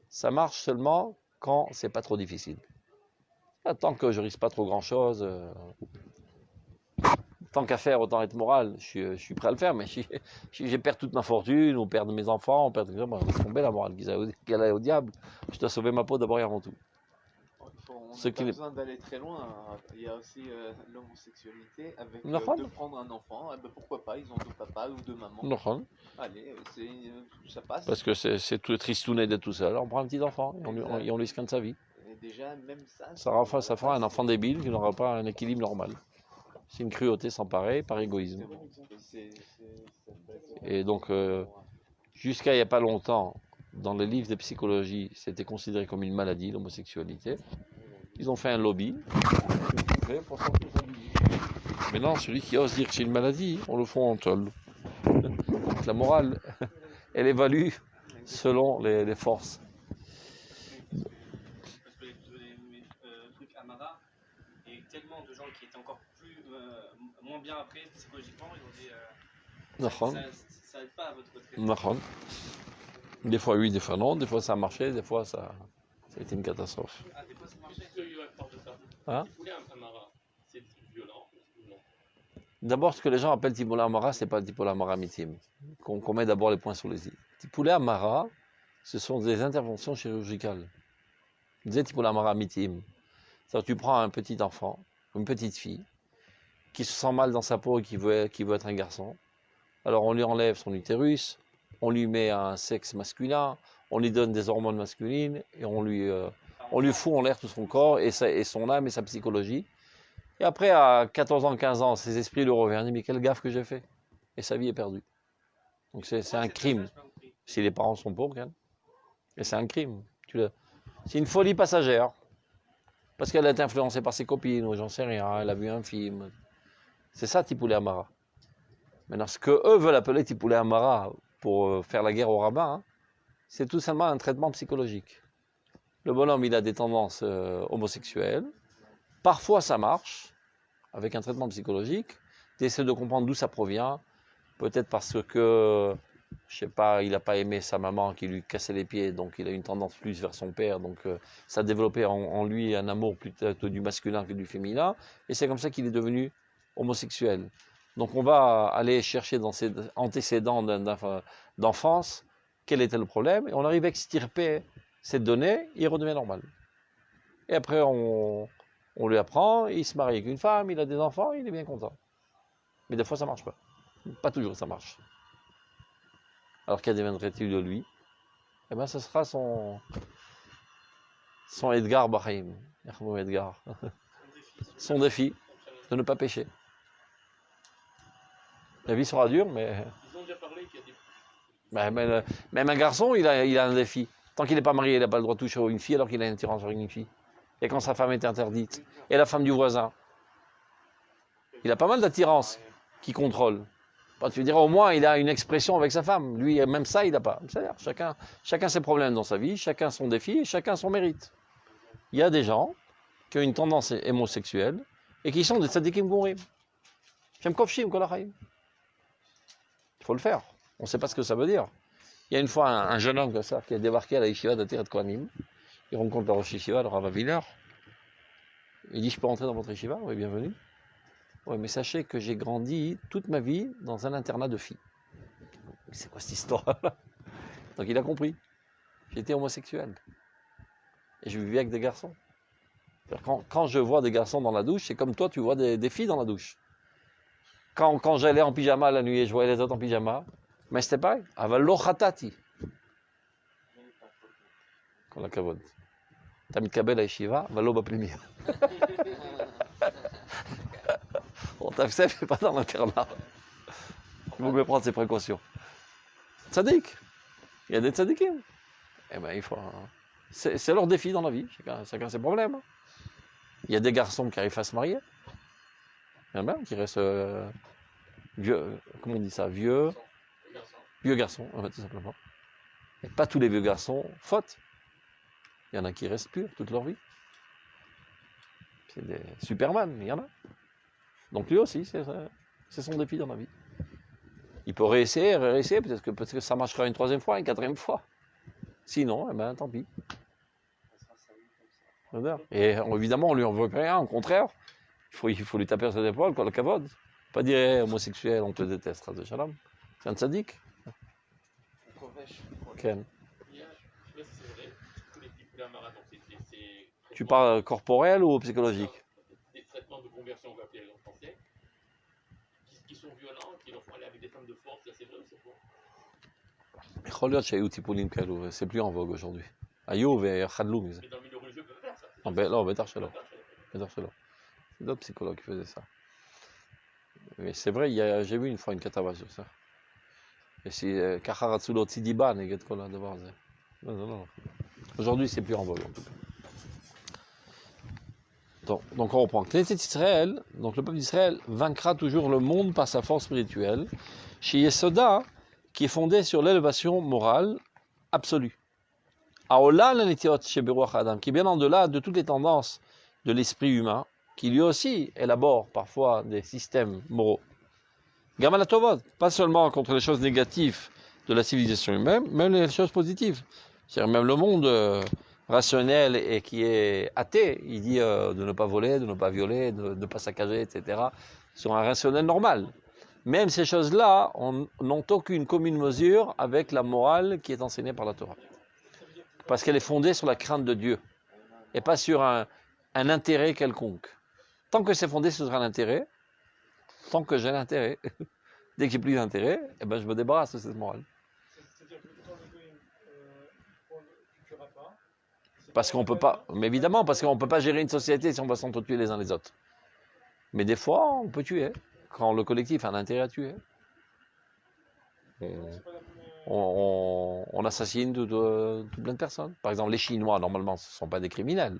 ça marche seulement quand c'est pas trop difficile. Tant que je risque pas trop grand chose, tant qu'à faire, autant être moral, je suis prêt à le faire, mais si j'ai perdu toute ma fortune, ou perdre mes enfants, ou perdre, on va tomber la morale, qu'elle aille au diable, je dois sauver ma peau d'abord et avant tout. On n'a pas besoin d'aller très loin. Il y a aussi l'homosexualité avec de prendre un enfant. Eh ben, pourquoi pas, ils ont deux papas ou deux mamans. Allez, ça passe. Parce que c'est tout tristounet d'être tout seul. On prend un petit enfant et on lui scanne sa vie. Et déjà, même ça Ça fera un enfant débile qui n'aura pas un équilibre normal. C'est une cruauté sans pareil par égoïsme. Et donc, jusqu'à il n'y a pas longtemps, dans les livres de psychologie, c'était considéré comme une maladie, l'homosexualité. Ils ont fait un lobby. Maintenant, celui qui ose dire que c'est une maladie, on le fout en tôle. Donc la morale, elle évalue selon les forces. Parce que les trucs Amara, il y a eu tellement de gens qui étaient encore moins bien après, psychologiquement, ils ont dit ça n'aide pas à votre retraite. Des fois oui, des fois non, des fois ça a marché, des fois ça a été une catastrophe. Ah, des fois ça marchait. Hein? Amara, c'est violent ou non? D'abord, ce que les gens appellent Tipoula Amara, ce n'est pas Tipoula Amara Mitim. Qu'on met d'abord les points sur les i. Tipoula Amara, ce sont des interventions chirurgicales. On disait Tipoula Amara Mitim. C'est-à-dire tu prends un petit enfant, une petite fille, qui se sent mal dans sa peau et qui veut être un garçon. Alors on lui enlève son utérus, on lui met un sexe masculin, on lui donne des hormones masculines et on lui fout en l'air tout son corps et son âme et sa psychologie. Et après, à 14 ans, 15 ans, ses esprits le reviennent. Mais quelle gaffe que j'ai fait. Et sa vie est perdue. Donc c'est un crime. Si les parents sont pauvres, hein. Et c'est un crime. C'est une folie passagère. Parce qu'elle a été influencée par ses copines, ou j'en sais rien, elle a vu un film. C'est ça, Tipoula Amara. Maintenant, ce que eux veulent appeler Tipoula Amara pour faire la guerre au rabbin, hein, c'est tout simplement un traitement psychologique. Le bonhomme, il a des tendances homosexuelles. Parfois, ça marche, avec un traitement psychologique. Tu essaies de comprendre d'où ça provient. Peut-être parce que, je sais pas, il n'a pas aimé sa maman qui lui cassait les pieds, donc il a une tendance plus vers son père. Donc, ça a développé en lui un amour plutôt du masculin que du féminin. Et c'est comme ça qu'il est devenu homosexuel. Donc, on va aller chercher dans ses antécédents d'enfance quel était le problème. Et on arrive à extirper c'est donné, il redevient normal. Et après, on lui apprend, il se marie avec une femme, il a des enfants, il est bien content. Mais des fois, ça marche pas. Pas toujours, ça marche. Alors qu'adviendrait-il de lui? Eh bien, ce sera son Edgar Bahim. Edgar. Son défi de ne pas pécher. La vie sera dure, mais... Ils ont déjà parlé qu'il y a des... Même un garçon, il a un défi. Tant qu'il n'est pas marié, il n'a pas le droit de toucher une fille alors qu'il a une attirance sur une fille. Et quand sa femme est interdite. Et la femme du voisin. Il a pas mal d'attirance qui contrôle. Tu veux dire, au moins, il a une expression avec sa femme. Lui, même ça, il n'a pas. C'est-à-dire, chacun ses problèmes dans sa vie, chacun son défi, et chacun son mérite. Il y a des gens qui ont une tendance homosexuelle et qui sont des tzadikim gourim. Il faut le faire. On ne sait pas ce que ça veut dire. Il y a une fois un jeune homme comme ça qui a débarqué à la yeshiva d'Atirat Kohanim. Il rencontre le Rosh Yeshiva, le Rav Aviner. Il dit, je peux rentrer dans votre yeshiva? Oui, bienvenue. Oui, mais sachez que j'ai grandi toute ma vie dans un internat de filles. C'est quoi cette histoire-là? Donc il a compris. J'étais homosexuel. Et je vivais avec des garçons. Quand je vois des garçons dans la douche, c'est comme toi, tu vois des filles dans la douche. Quand j'allais en pyjama la nuit et je voyais les autres en pyjama, mais c'était pareil. Avalo khatati. Kon la kavod. T'as mis kabel à yeshiva, avalo baplimir. On t'a fait pas dans l'internat. Il vaut mieux prendre ses précautions. Tzadik. Il y a des tzadikim. Eh bien, il faut... C'est leur défi dans la vie. Chacun ses problèmes. Il y a des garçons qui arrivent à se marier. Il y en a même qui restent vieux... Comment on dit ça? Vieux garçons, tout simplement. Et pas tous les vieux garçons fautent. Il y en a qui restent purs toute leur vie. C'est des Superman, il y en a. Donc lui aussi, c'est son défi dans la vie. Il peut réessayer, peut-être que ça marchera une troisième fois, une quatrième fois. Sinon, eh ben, tant pis. Et évidemment, on lui en veut rien, au contraire. Il faut lui taper sur les épaules, quoi, le kavod. Pas dire, hey, homosexuel, on te déteste, Ras Shalom. C'est un tzaddik. Ken. Tu parles corporel ou psychologique? Des traitements de conversion, on va appeler en français, qui sont violents, qui leur font aller avec des femmes de force, là c'est vrai ou c'est faux? C'est plus en vogue aujourd'hui. Ayov et Khadlou. Mais dans le milieu religieux, ils peuvent faire ça. Non, Bétar Shalom. C'est d'autres psychologues qui faisaient ça. Mais c'est vrai, j'ai vu une fois une catava sur ça. Et c'est Kacharatsulo Tsidiban et Getkola de Barze. Non. Aujourd'hui, c'est plus en vogue en tout cas. Donc on reprend. Israël, donc le peuple d'Israël vaincra toujours le monde par sa force spirituelle. Chez Yesoda, qui est fondé sur l'élévation morale absolue. Aola l'anitiot chez Beruach Adam, qui est bien en-delà de toutes les tendances de l'esprit humain, qui lui aussi élabore parfois des systèmes moraux. Gamalatovot, pas seulement contre les choses négatives de la civilisation humaine, même les choses positives. C'est-à-dire même le monde rationnel et qui est athée, il dit de ne pas voler, de ne pas violer, de ne pas saccager, etc. Sur un rationnel normal. Même ces choses-là n'ont aucune commune mesure avec la morale qui est enseignée par la Torah. Parce qu'elle est fondée sur la crainte de Dieu et pas sur un intérêt quelconque. Tant que c'est fondé sur un intérêt, tant que j'ai l'intérêt, dès que j'ai plus d'intérêt, eh ben je me débarrasse de cette morale. C'est-à-dire que quand le goïm ne tuera pas... Parce qu'on peut pas, mais évidemment, parce qu'on peut pas gérer une société si on va s'entretuer les uns les autres. Mais des fois, on peut tuer, quand le collectif a un intérêt à tuer. On assassine tout plein de personnes. Par exemple, les Chinois, normalement, ce ne sont pas des criminels.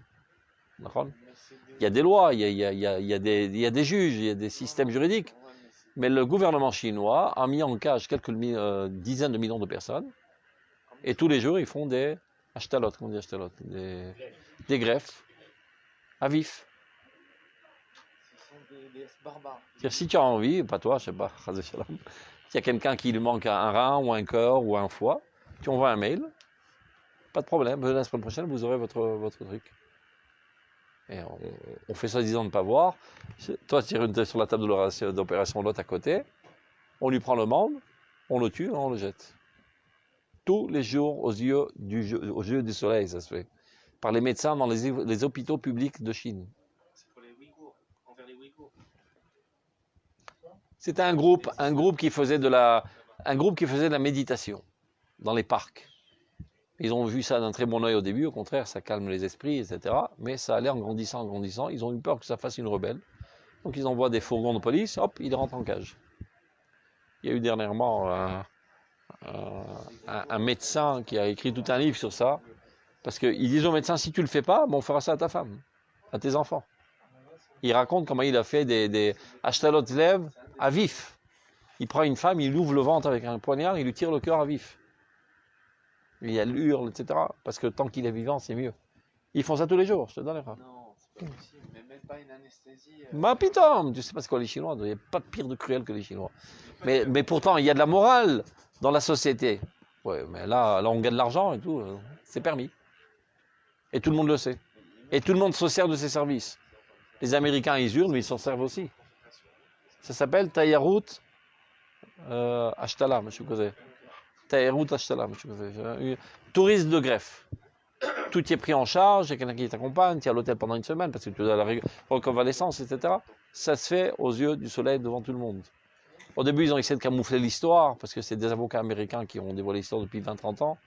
Il y a des lois, il y a des juges, il y a des systèmes juridiques. Mais le gouvernement chinois a mis en cage quelques dizaines de millions de personnes. Et tous les jours, ils font des ashtalot, comment on dit ashtalot, des greffes à vif. Ce sont des barbares. Si tu as envie, pas toi, je sais pas, s'il y a quelqu'un qui lui manque un rein ou un cœur ou un foie, tu envoies un mail, pas de problème, la semaine prochaine, vous aurez votre truc. Et on fait ça disant de ne pas voir. Toi, tu tires sur la table d'opération, l'autre à côté, on lui prend le membre, on le tue, on le jette. Tous les jours aux yeux du soleil, ça se fait. Par les médecins dans les hôpitaux publics de Chine. C'est pour les Ouïghours, envers les Ouïghours. C'était un groupe qui faisait de la méditation dans les parcs. Ils ont vu ça d'un très bon œil au début, au contraire, ça calme les esprits, etc. Mais ça allait en grandissant. Ils ont eu peur que ça fasse une rebelle. Donc ils envoient des fourgons de police, hop, ils rentrent en cage. Il y a eu dernièrement un médecin qui a écrit tout un livre sur ça, parce qu'ils disent aux médecins, si tu le fais pas, on fera ça à ta femme, à tes enfants. Il raconte comment il a fait des ashtalot lev à vif. Il prend une femme, il ouvre le ventre avec un poignard, il lui tire le cœur à vif. Et elle hurle, etc. Parce que tant qu'il est vivant, c'est mieux. Ils font ça tous les jours, je te donne les phrases. Non, c'est pas possible, mais même pas une anesthésie. Ma putain, tu sais pas ce qu'ont les Chinois, il n'y a pas de pire de cruel que les Chinois. Mais pourtant, il y a de la morale dans la société. Ouais, mais là on gagne de l'argent et tout, c'est permis. Et tout le monde le sait. Et tout le monde se sert de ces services. Les Américains, ils hurlent, mais ils s'en servent aussi. Ça s'appelle Tayarut Ashtala, monsieur Kozé. Tayarut Ashtala, monsieur Kozé. Tourisme de greffe. Tout est pris en charge, il y a quelqu'un qui t'accompagne, tu es à l'hôtel pendant une semaine parce que tu as la reconvalescence, etc. Ça se fait aux yeux du soleil devant tout le monde. Au début, ils ont essayé de camoufler l'histoire parce que c'est des avocats américains qui ont dévoilé l'histoire depuis 20-30 ans.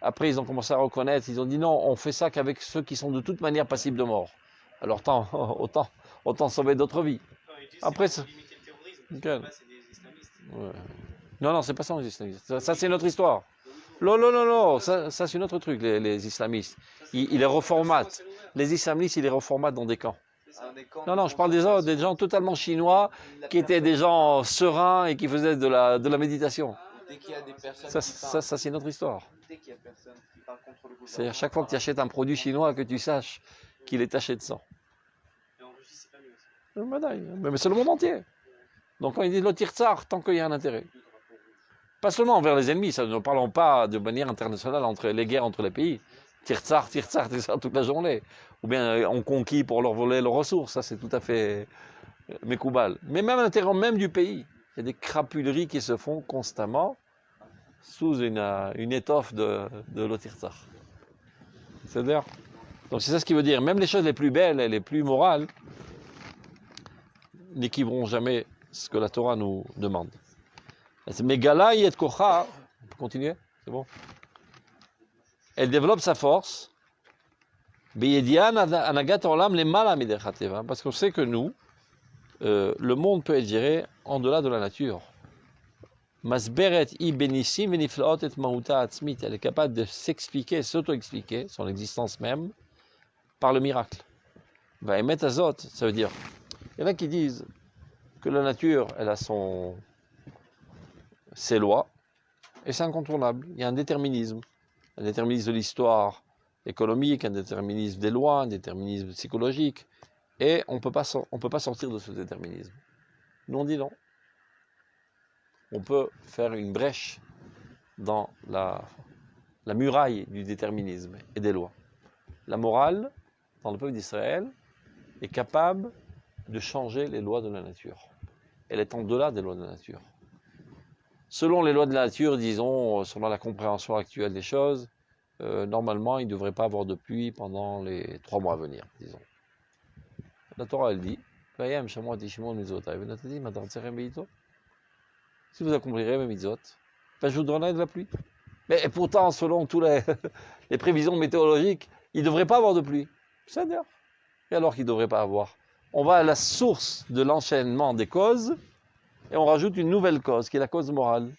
Après, ils ont commencé à reconnaître, ils ont dit non, on fait ça qu'avec ceux qui sont de toute manière passibles de mort. Alors autant sauver d'autres vies. Après, c'est limiter le terrorisme. C'est des islamistes. Ouais. Non, c'est pas ça les islamistes. Ça c'est notre histoire. Non, ça c'est notre truc, les islamistes. Ils les reformatent. Les islamistes, ils les reformatent dans des camps. Non, je parle des gens totalement chinois qui étaient des gens sereins et qui faisaient de la méditation. Dès qu'il y a des personnes ça c'est notre histoire. Dès qu'il y a personne qui parle contre le gouvernement. C'est à chaque fois que tu achètes un produit chinois que tu saches qu'il est taché de sang. Et en Russie, c'est pas mieux aussi. Mais c'est le monde entier. Donc quand ils disent le tir-tsar, tant qu'il y a un intérêt. Pas seulement envers les ennemis, ça ne parlons pas de manière internationale entre les guerres entre les pays. Tir-tsar toute la journée. Ou bien on conquit pour leur voler leurs ressources, ça c'est tout à fait mécoubal. Mais même à l'intérieur même du pays, il y a des crapuleries qui se font constamment sous une étoffe de l'Otirtsar. C'est-à-dire, donc c'est ça ce qui veut dire, même les choses les plus belles et les plus morales n'équivaudront jamais ce que la Torah nous demande. Mais Gala Yet Kocha, on peut continuer, c'est bon. Elle développe sa force, parce qu'on sait que nous, le monde peut être géré en delà de la nature. Elle est capable de s'expliquer, s'auto-expliquer, son existence même, par le miracle. Ça veut dire, il y en a qui disent que la nature, elle a ses lois, et c'est incontournable. Il y a un déterminisme de l'histoire économique, un déterminisme des lois, un déterminisme psychologique, et on peut pas sortir de ce déterminisme. Nous on dit non. On peut faire une brèche dans la muraille du déterminisme et des lois. La morale, dans le peuple d'Israël, est capable de changer les lois de la nature. Elle est en delà des lois de la nature. Selon les lois de la nature, disons, selon la compréhension actuelle des choses, normalement, il ne devrait pas avoir de pluie pendant les 3 mois à venir, disons. La Torah, elle dit, si vous accomplirez mes mitzvot, je vous donnerai de la pluie. Mais pourtant, selon tous les prévisions météorologiques, il ne devrait pas avoir de pluie. C'est-à-dire, et alors qu'il ne devrait pas avoir? On va à la source de l'enchaînement des causes, et on rajoute une nouvelle cause, qui est la cause morale,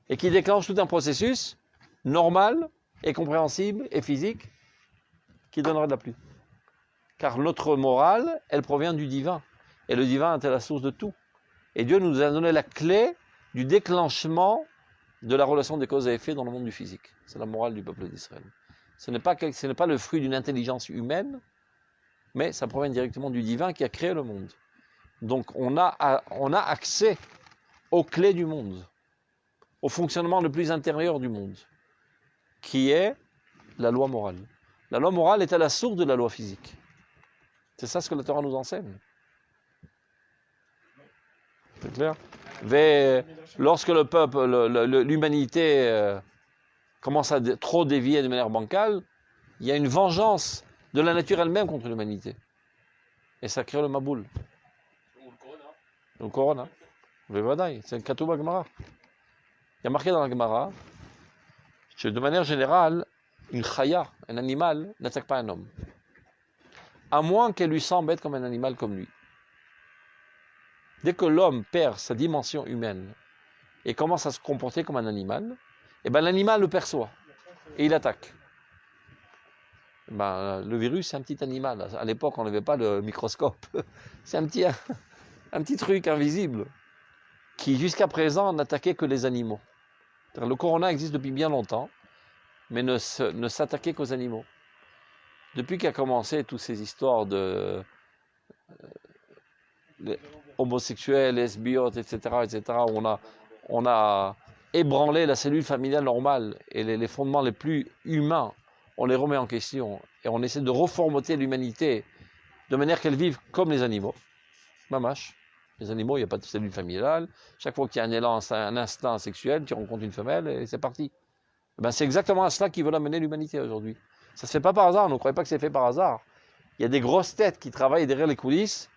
et qui déclenche tout un processus normal et compréhensible et physique, qui donnera de la pluie. Car notre morale, elle provient du divin, et le divin est la source de tout. Et Dieu nous a donné la clé du déclenchement de la relation des causes à effet dans le monde du physique. C'est la morale du peuple d'Israël. Ce n'est pas le fruit d'une intelligence humaine, mais ça provient directement du divin qui a créé le monde. Donc on a accès aux clés du monde, au fonctionnement le plus intérieur du monde, qui est la loi morale. La loi morale est à la source de la loi physique. C'est ça ce que la Torah nous enseigne. C'est clair? Lorsque le peuple, l'humanité commence à trop dévier de manière bancale, il y a une vengeance de la nature elle-même contre l'humanité. Et ça crée le maboul. Ou le corona. Le corona. Le vadaï, c'est un Katuba Gemara. Il y a marqué dans la Gemara que de manière générale, une chaya, un animal, n'attaque pas un homme. À moins qu'elle lui semble être comme un animal comme lui. Dès que l'homme perd sa dimension humaine et commence à se comporter comme un animal, eh ben l'animal le perçoit et il attaque. Ben, le virus, c'est un petit animal. À l'époque, on n'avait pas le microscope. C'est un petit truc invisible qui, jusqu'à présent, n'attaquait que les animaux. Le corona existe depuis bien longtemps, mais ne s'attaquait qu'aux animaux. Depuis qu'a commencé toutes ces histoires de homosexuels, lesbiotes, etc., où on a ébranlé la cellule familiale normale et les fondements les plus humains, on les remet en question et on essaie de reformater l'humanité de manière qu'elle vive comme les animaux. Mamache. Les animaux, il n'y a pas de cellule familiale. Chaque fois qu'il y a un élan, un instinct sexuel, tu rencontres une femelle et c'est parti. Ben, c'est exactement à cela qu'ils veulent amener l'humanité aujourd'hui. Ça ne se fait pas par hasard, ne croyez pas que c'est fait par hasard. Il y a des grosses têtes qui travaillent derrière les coulisses,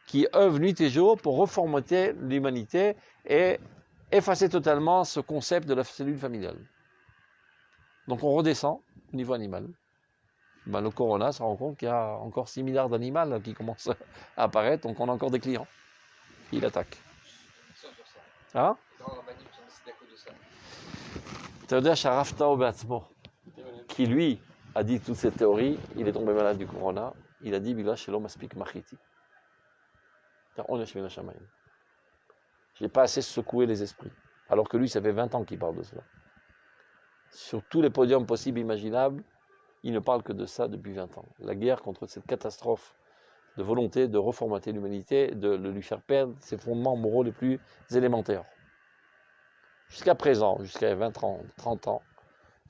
qui œuvrent nuit et jour pour reformater l'humanité et effacer totalement ce concept de la cellule familiale. Donc on redescend au niveau animal. Ben, le corona se rend compte qu'il y a encore 6 milliards d'animaux qui commencent à apparaître, donc on a encore des clients. Il attaque. Hein? Théodore Sharafta Obatzmo, qui lui a dit toutes ces théories, il est tombé malade du corona, il a dit Bila Shelom Aspik Machiti. J'ai pas assez secoué les esprits. Alors que lui, ça fait 20 ans qu'il parle de cela. Sur tous les podiums possibles et imaginables, il ne parle que de ça depuis 20 ans. La guerre contre cette catastrophe de volonté de reformater l'humanité, de lui faire perdre ses fondements moraux les plus élémentaires. Jusqu'à présent, jusqu'à 20 ans, 30 ans,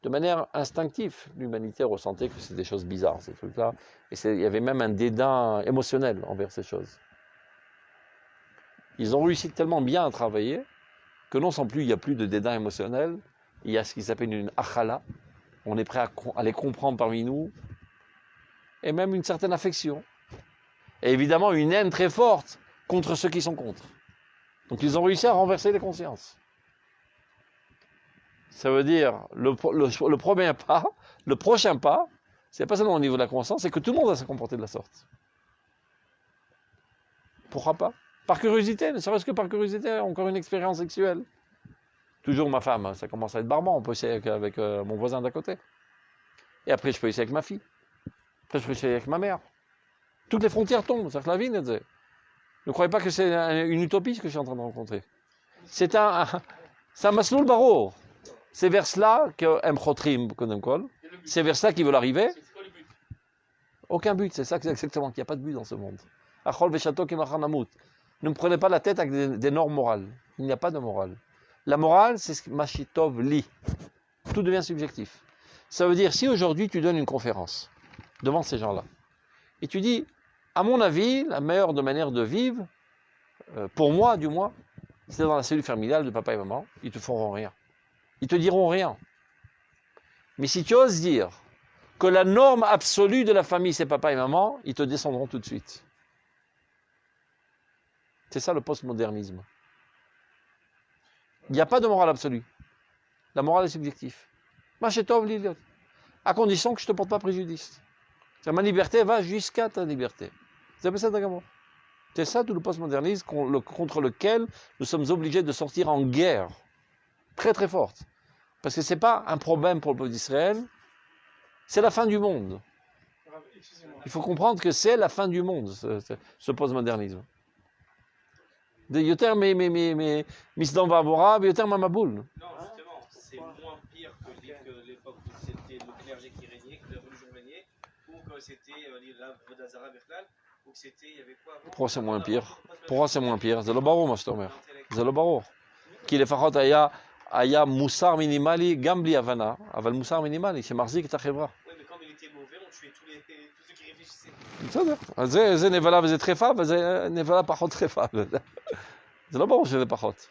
de manière instinctive, l'humanité ressentait que c'était des choses bizarres, ces trucs-là. Et il y avait même un dédain émotionnel envers ces choses. Ils ont réussi tellement bien à travailler que non sans plus, il n'y a plus de dédain émotionnel, il y a ce qui s'appelle une achala, on est prêt à les comprendre parmi nous, et même une certaine affection. Et évidemment, une haine très forte contre ceux qui sont contre. Donc ils ont réussi à renverser les consciences. Ça veut dire, le premier pas, le prochain pas, c'est pas seulement au niveau de la conscience, c'est que tout le monde va se comporter de la sorte. Pourquoi pas? Par curiosité, ne serait-ce que par curiosité, encore une expérience sexuelle. Toujours ma femme, ça commence à être barbant, on peut essayer avec mon voisin d'à côté. Et après, je peux essayer avec ma fille. Après, je peux essayer avec ma mère. Toutes les frontières tombent, c'est la vie, ne croyez pas que c'est une utopie ce que je suis en train de rencontrer. C'est un masloul baro. C'est vers cela que c'est vers cela qu'ils veulent arriver. C'est quoi le but? Aucun but, c'est ça exactement, qu'il n'y a pas de but dans ce monde. Ne me prenez pas la tête avec des normes morales. Il n'y a pas de morale. La morale, c'est ce que Machitov lit. Tout devient subjectif. Ça veut dire, si aujourd'hui tu donnes une conférence devant ces gens-là, et tu dis, à mon avis, la meilleure manière de vivre, pour moi du moins, c'est dans la cellule familiale de papa et maman, ils te feront rien. Ils te diront rien. Mais si tu oses dire que la norme absolue de la famille, c'est papa et maman, ils te descendront tout de suite. C'est ça le postmodernisme. Il n'y a pas de morale absolue. La morale est subjective. À condition que je ne te porte pas préjudice. Ma liberté va jusqu'à ta liberté. C'est ça tout le postmodernisme contre lequel nous sommes obligés de sortir en guerre. Très très forte. Parce que ce n'est pas un problème pour le peuple d'Israël, c'est la fin du monde. Il faut comprendre que c'est la fin du monde, ce postmodernisme. Yoter misdan vavorab, yoter mamaboul. Non, justement, c'est moins pire que l'époque où c'était le clergé qui régnait, que la religion régnait, ou que c'était la Vodazara Berklal, ou que c'était, il y avait quoi avant? Pourquoi c'est moins pire? Pourquoi c'est moins pire? C'est le barreau, moi je te remercie. C'est le barreau. Qui les fachot aya moussar minimali, gambli avana, aval moussar minimali, c'est marzik et tachevra. Oui, mais comme il était mauvais, on tuait tous ceux qui réfléchissaient. זה נבלה וזה טרפה, וזה נבלה פחות טרפה. זה לא ברור שזה פחות.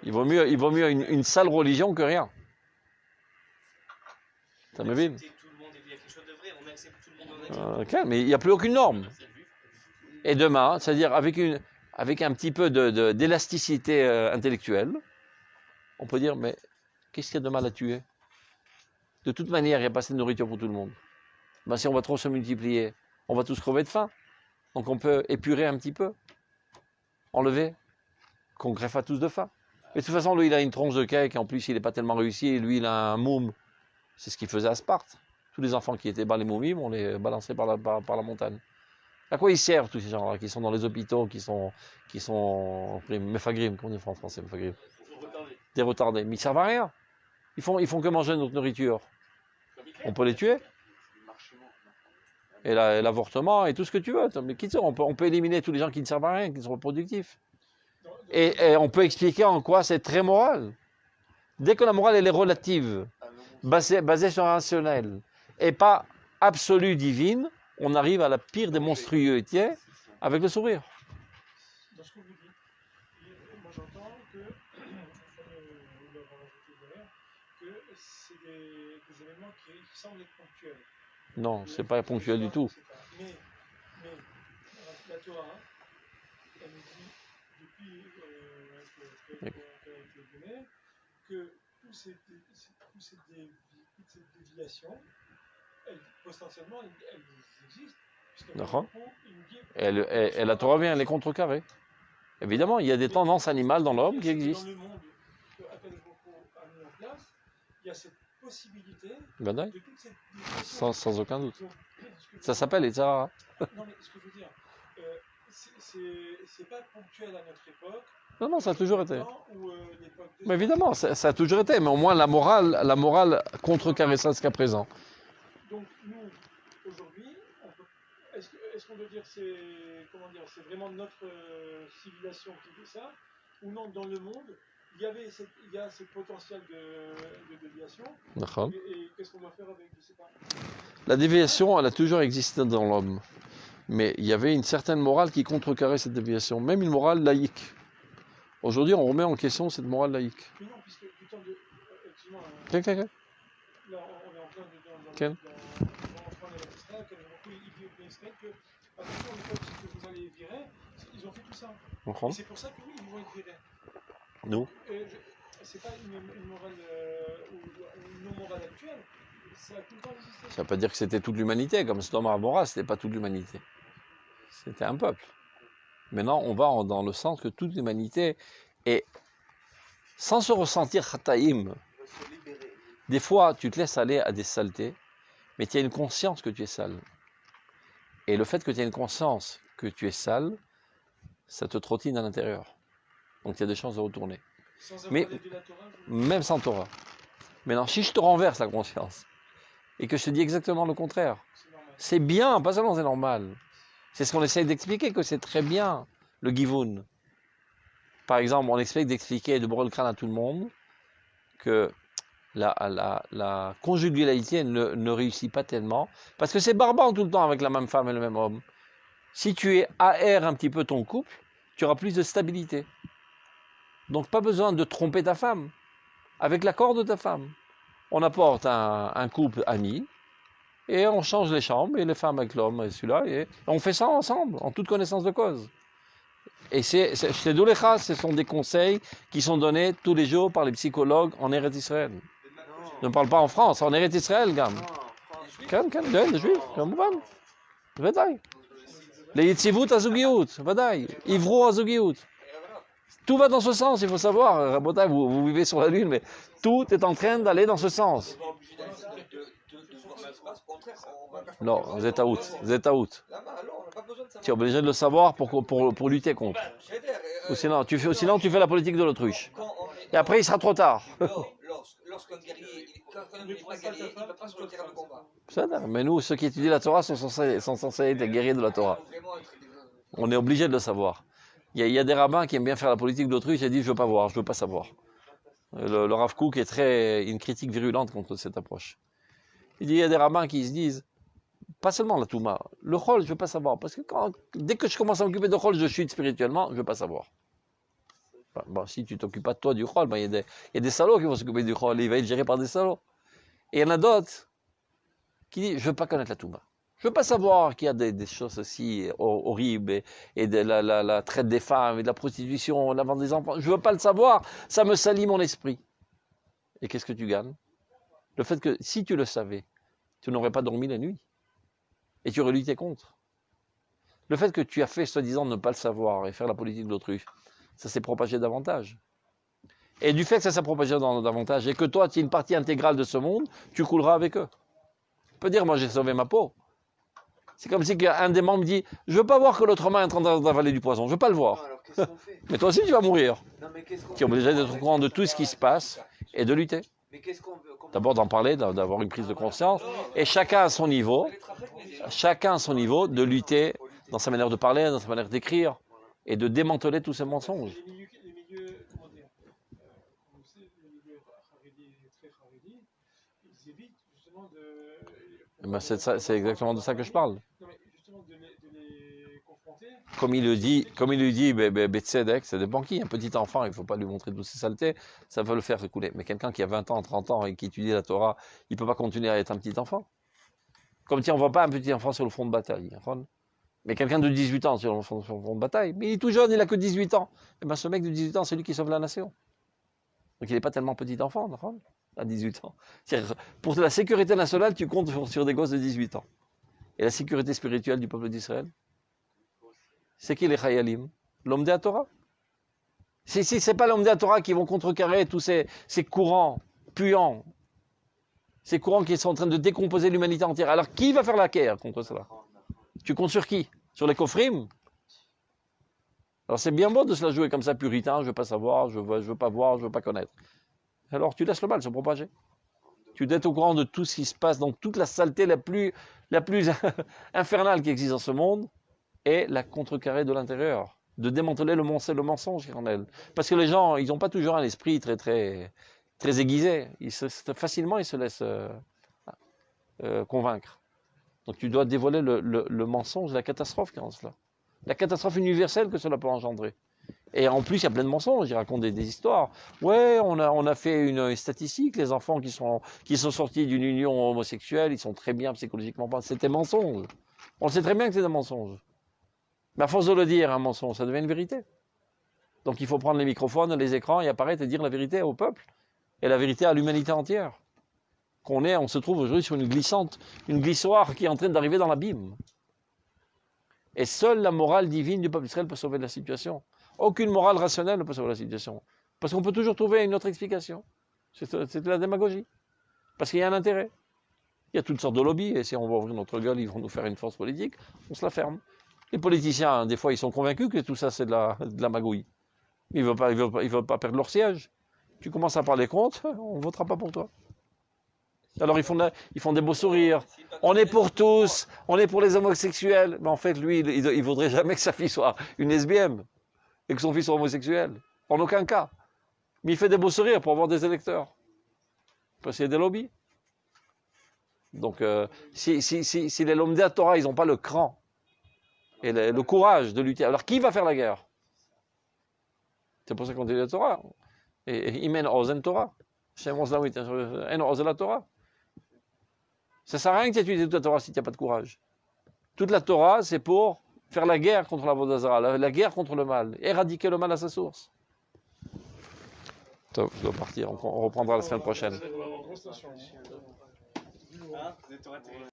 Il vaut mieux une sale religion que rien. Ça me vient. Tout le monde, il y a quelque chose de vrai, on accepte tout le monde. Ok, mais il n'y a plus aucune norme. Et demain, c'est-à-dire avec un petit peu d'élasticité intellectuelle, on peut dire, mais qu'est-ce qu'il y a de mal à tuer? De toute manière, il n'y a pas assez de nourriture pour tout le monde. Ben, si on va trop se multiplier, on va tous crever de faim. Donc on peut épurer un petit peu, enlever, qu'on greffe à tous de faim. Mais de toute façon, lui, il a une tronche de cake, en plus, il n'est pas tellement réussi, et lui, il a un moum. C'est ce qu'il faisait à Sparte. Tous les enfants qui étaient bas les moumimes, on les balançait par la montagne. À quoi ils servent, tous ces gens-là, qui sont dans les hôpitaux, qui sont mefagrim, comment on dit en français, mefagrim? Des retardés. Mais ils servent à rien. Ils font que manger notre nourriture. On peut les tuer. Et l'avortement et tout ce que tu veux. Mais on peut éliminer tous les gens qui ne servent à rien, qui sont productifs. Et on peut expliquer en quoi c'est très moral. Dès que la morale elle est relative, basée sur un rationnel, et pas absolue divine, on arrive à la pire des monstruosités avec le sourire. Dans ce que vous dites, moi j'entends que, vous l'avez rajouté d'ailleurs, que c'est des événements qui semblent être ponctuels. Non, c'est pas ponctuel du tout. Mais la Torah, elle nous dit depuis qu'elle a été donnée que toutes ces déviations, potentiellement, elles existent. Et la Torah vient les contrecarrer. Évidemment, il y a des tendances animales dans l'homme qui existent. Dans le monde que Akadosh Baruch Hu a mis en place, il y a cette possibilité de toutes ces déviations. Sans aucun doute. Ça s'appelle les Tzara. Non, mais ce que je veux dire, c'est pas ponctuel à notre époque. Non, ça a toujours été. Mais évidemment, ça a toujours été. Mais au moins, la morale contrecarre ça jusqu'à présent. Donc, nous, aujourd'hui, est-ce qu'on doit dire c'est vraiment notre civilisation qui fait ça? Ou non, dans le monde, il y a ce potentiel de déviation. Et qu'est-ce qu'on doit faire avec, je sais pas. La déviation, elle a toujours existé dans l'homme. Mais il y avait une certaine morale qui contrecarrait cette déviation, même une morale laïque. Aujourd'hui, on remet en question cette morale laïque. Mais non, puisque du temps de... Excuse-moi. Là, on est en plein dedans. Il dit Israël que, attention, les peuples que vous allez virer, ils ont fait tout ça. Et c'est pour ça que oui, ils vont être virés. Nous c'est pas une morale ou une non-morale actuelle. Ça a tout le temps existé. Ça ne veut pas dire que c'était toute l'humanité. Comme Sodome et Gomorrhe, ce n'était pas toute l'humanité. C'était un peuple. Maintenant, on va dans le sens que toute l'humanité est, sans se ressentir chataïm, des fois, tu te laisses aller à des saletés, mais tu as une conscience que tu es sale. Et le fait que tu aies une conscience que tu es sale, ça te trottine à l'intérieur. Donc, il y a des chances de retourner. Mais même sans Torah. Maintenant, si je te renverse la conscience, et que je te dis exactement le contraire, c'est bien, pas seulement c'est normal. C'est ce qu'on essaye d'expliquer, que c'est très bien, le givoun. Par exemple, on essaye d'expliquer, de bourrer le crâne à tout le monde, que la conjugalité ne réussit pas tellement, parce que c'est barbare tout le temps avec la même femme et le même homme. Si tu aères un petit peu ton couple, tu auras plus de stabilité. Donc pas besoin de tromper ta femme, avec l'accord de ta femme. On apporte un couple ami, et on change les chambres, et les femmes avec l'homme, et celui-là, et on fait ça ensemble, en toute connaissance de cause. Et chez Doulecha, ce sont des conseils qui sont donnés tous les jours par les psychologues en Eretz Israël. Ne parle pas en France, en Eretz Israël, gamme. Les juifs, כמובן. ודאי. ליציבות הזוגיות, ודאי. עברו הזוגיות. Tout va dans ce sens, il faut savoir. Rabotai, vous vivez sur la Lune, mais tout est en train d'aller dans ce sens. Non, vous êtes out. Tu es obligé de le savoir pour lutter contre. Ou sinon, tu fais la politique de l'autruche. Et après, il sera trop tard. Lorsqu'un guerrier n'est pas guerrier, il ne va pas sur le terrain de combat. Mais nous, ceux qui étudient la Torah sont censés être les guerriers de la Torah. On est obligé de le savoir. Il y a des rabbins qui aiment bien faire la politique de l'autruche et disent « je veux pas voir, je veux pas savoir ». Le Rav Kook est une critique virulente contre cette approche. Il y a des rabbins qui se disent, pas seulement la Touma, le Chol, je veux pas savoir, parce que dès que je commence à m'occuper de Chol, je chute spirituellement, je veux pas savoir. Bon, si tu t'occupes pas de toi du Chol, il y a des salauds qui vont s'occuper du Chol, il va être géré par des salauds. Et il y en a d'autres qui dit, je veux pas connaître la Touba. Je veux pas savoir qu'il y a des choses aussi horribles et de la traite des femmes et de la prostitution, la vente des enfants. Je veux pas le savoir. Ça me salit mon esprit. Et qu'est-ce que tu gagnes? Le fait que si tu le savais, tu n'aurais pas dormi la nuit. Et tu aurais lutté contre. Le fait que tu as fait, soi-disant, ne pas le savoir et faire la politique de l'autruche, ça s'est propagé davantage. Et du fait que ça s'est propagé davantage et que toi, tu es une partie intégrale de ce monde, tu couleras avec eux. Tu peux dire, moi, j'ai sauvé ma peau. C'est comme si un des membres dit, je veux pas voir que l'autre main est en train d'avaler du poison, je veux pas le voir. Non, alors, mais toi aussi, tu vas mourir. Tu es obligé d'être au courant de tout ce qui se passe et de lutter. D'abord d'en parler, d'avoir une prise de conscience, et chacun à son niveau, de lutter dans sa manière de parler, dans sa manière d'écrire, et de démanteler tous ces mensonges. Les milieux, comment dire, on sait, les milieux très kharidi, ils évitent justement de... Ben c'est exactement de ça que je parle. Non, mais justement de les confronter. Comme il le dit, Betsedek, ça dépend qui. Un petit enfant, il ne faut pas lui montrer toutes ses saletés, ça va le faire couler. Mais quelqu'un qui a 20 ans, 30 ans et qui étudie la Torah, il ne peut pas continuer à être un petit enfant. Comme si on ne voit pas un petit enfant sur le front de bataille. Mais quelqu'un de 18 ans sur le front de bataille, mais il est tout jeune, il n'a que 18 ans. Et bien ce mec de 18 ans, c'est lui qui sauve la nation. Donc il n'est pas tellement petit enfant, à 18 ans. Pour la sécurité nationale, tu comptes sur des gosses de 18 ans. Et la sécurité spirituelle du peuple d'Israël, c'est qui les Chayalim? L'homme de la Torah. Si c'est pas l'homme de la Torah qui vont contrecarrer tous ces courants puants, ces courants qui sont en train de décomposer l'humanité entière. Alors qui va faire la guerre contre cela? Tu comptes sur qui? Sur les Kofrim? Alors c'est bien beau de se la jouer comme ça, puritain, je veux pas savoir, je veux pas voir, je veux pas connaître. Alors tu laisses le mal se propager. Tu dois être au courant de tout ce qui se passe, donc toute la saleté la plus infernale qui existe dans ce monde, et la contrecarrer de l'intérieur, de démanteler le mensonge qui en elle. Parce que les gens, ils n'ont pas toujours un esprit très aiguisé. Facilement, ils se laissent convaincre. Donc tu dois dévoiler le mensonge, la catastrophe qui est en cela. La catastrophe universelle que cela peut engendrer. Et en plus, il y a plein de mensonges, ils racontent des histoires. Ouais, on a fait une statistique, les enfants qui sont sortis d'une union homosexuelle, ils sont très bien psychologiquement. C'était mensonge. On sait très bien que c'est un mensonge. Mais à force de le dire, un mensonge, ça devient une vérité. Donc il faut prendre les microphones, les écrans et apparaître et dire la vérité au peuple. Et la vérité à l'humanité entière. On se trouve aujourd'hui sur une glissoire qui est en train d'arriver dans l'abîme. Et seule la morale divine du peuple d'Israël peut sauver la situation. Aucune morale rationnelle ne peut sauver la situation. Parce qu'on peut toujours trouver une autre explication. C'est de la démagogie. Parce qu'il y a un intérêt. Il y a toutes sortes de lobbies, et si on va ouvrir notre gueule, ils vont nous faire une force politique, on se la ferme. Les politiciens, des fois, ils sont convaincus que tout ça, c'est de la magouille. Ils ne veulent pas perdre leur siège. Tu commences à parler contre, on ne votera pas pour toi. Alors ils font des beaux sourires. On est pour tous, on est pour les homosexuels. Mais en fait, lui, il ne voudrait jamais que sa fille soit une lesbienne et que son fils soit homosexuel. En aucun cas. Mais il fait des beaux sourires pour avoir des électeurs. Parce qu'il y a des lobbies. Donc, si les Lomdei de la Torah, ils n'ont pas le cran et le courage de lutter, alors qui va faire la guerre? C'est pour ça qu'on dit la Torah. Et Imen Ozen Torah. Shem Ozlamit, En Ozen la Torah. Ça ne sert à rien que tu étudies toute la Torah si tu n'as pas de courage. Toute la Torah, c'est pour faire la guerre contre la Vodazara, la guerre contre le mal, éradiquer le mal à sa source. Je dois partir, on reprendra la semaine prochaine.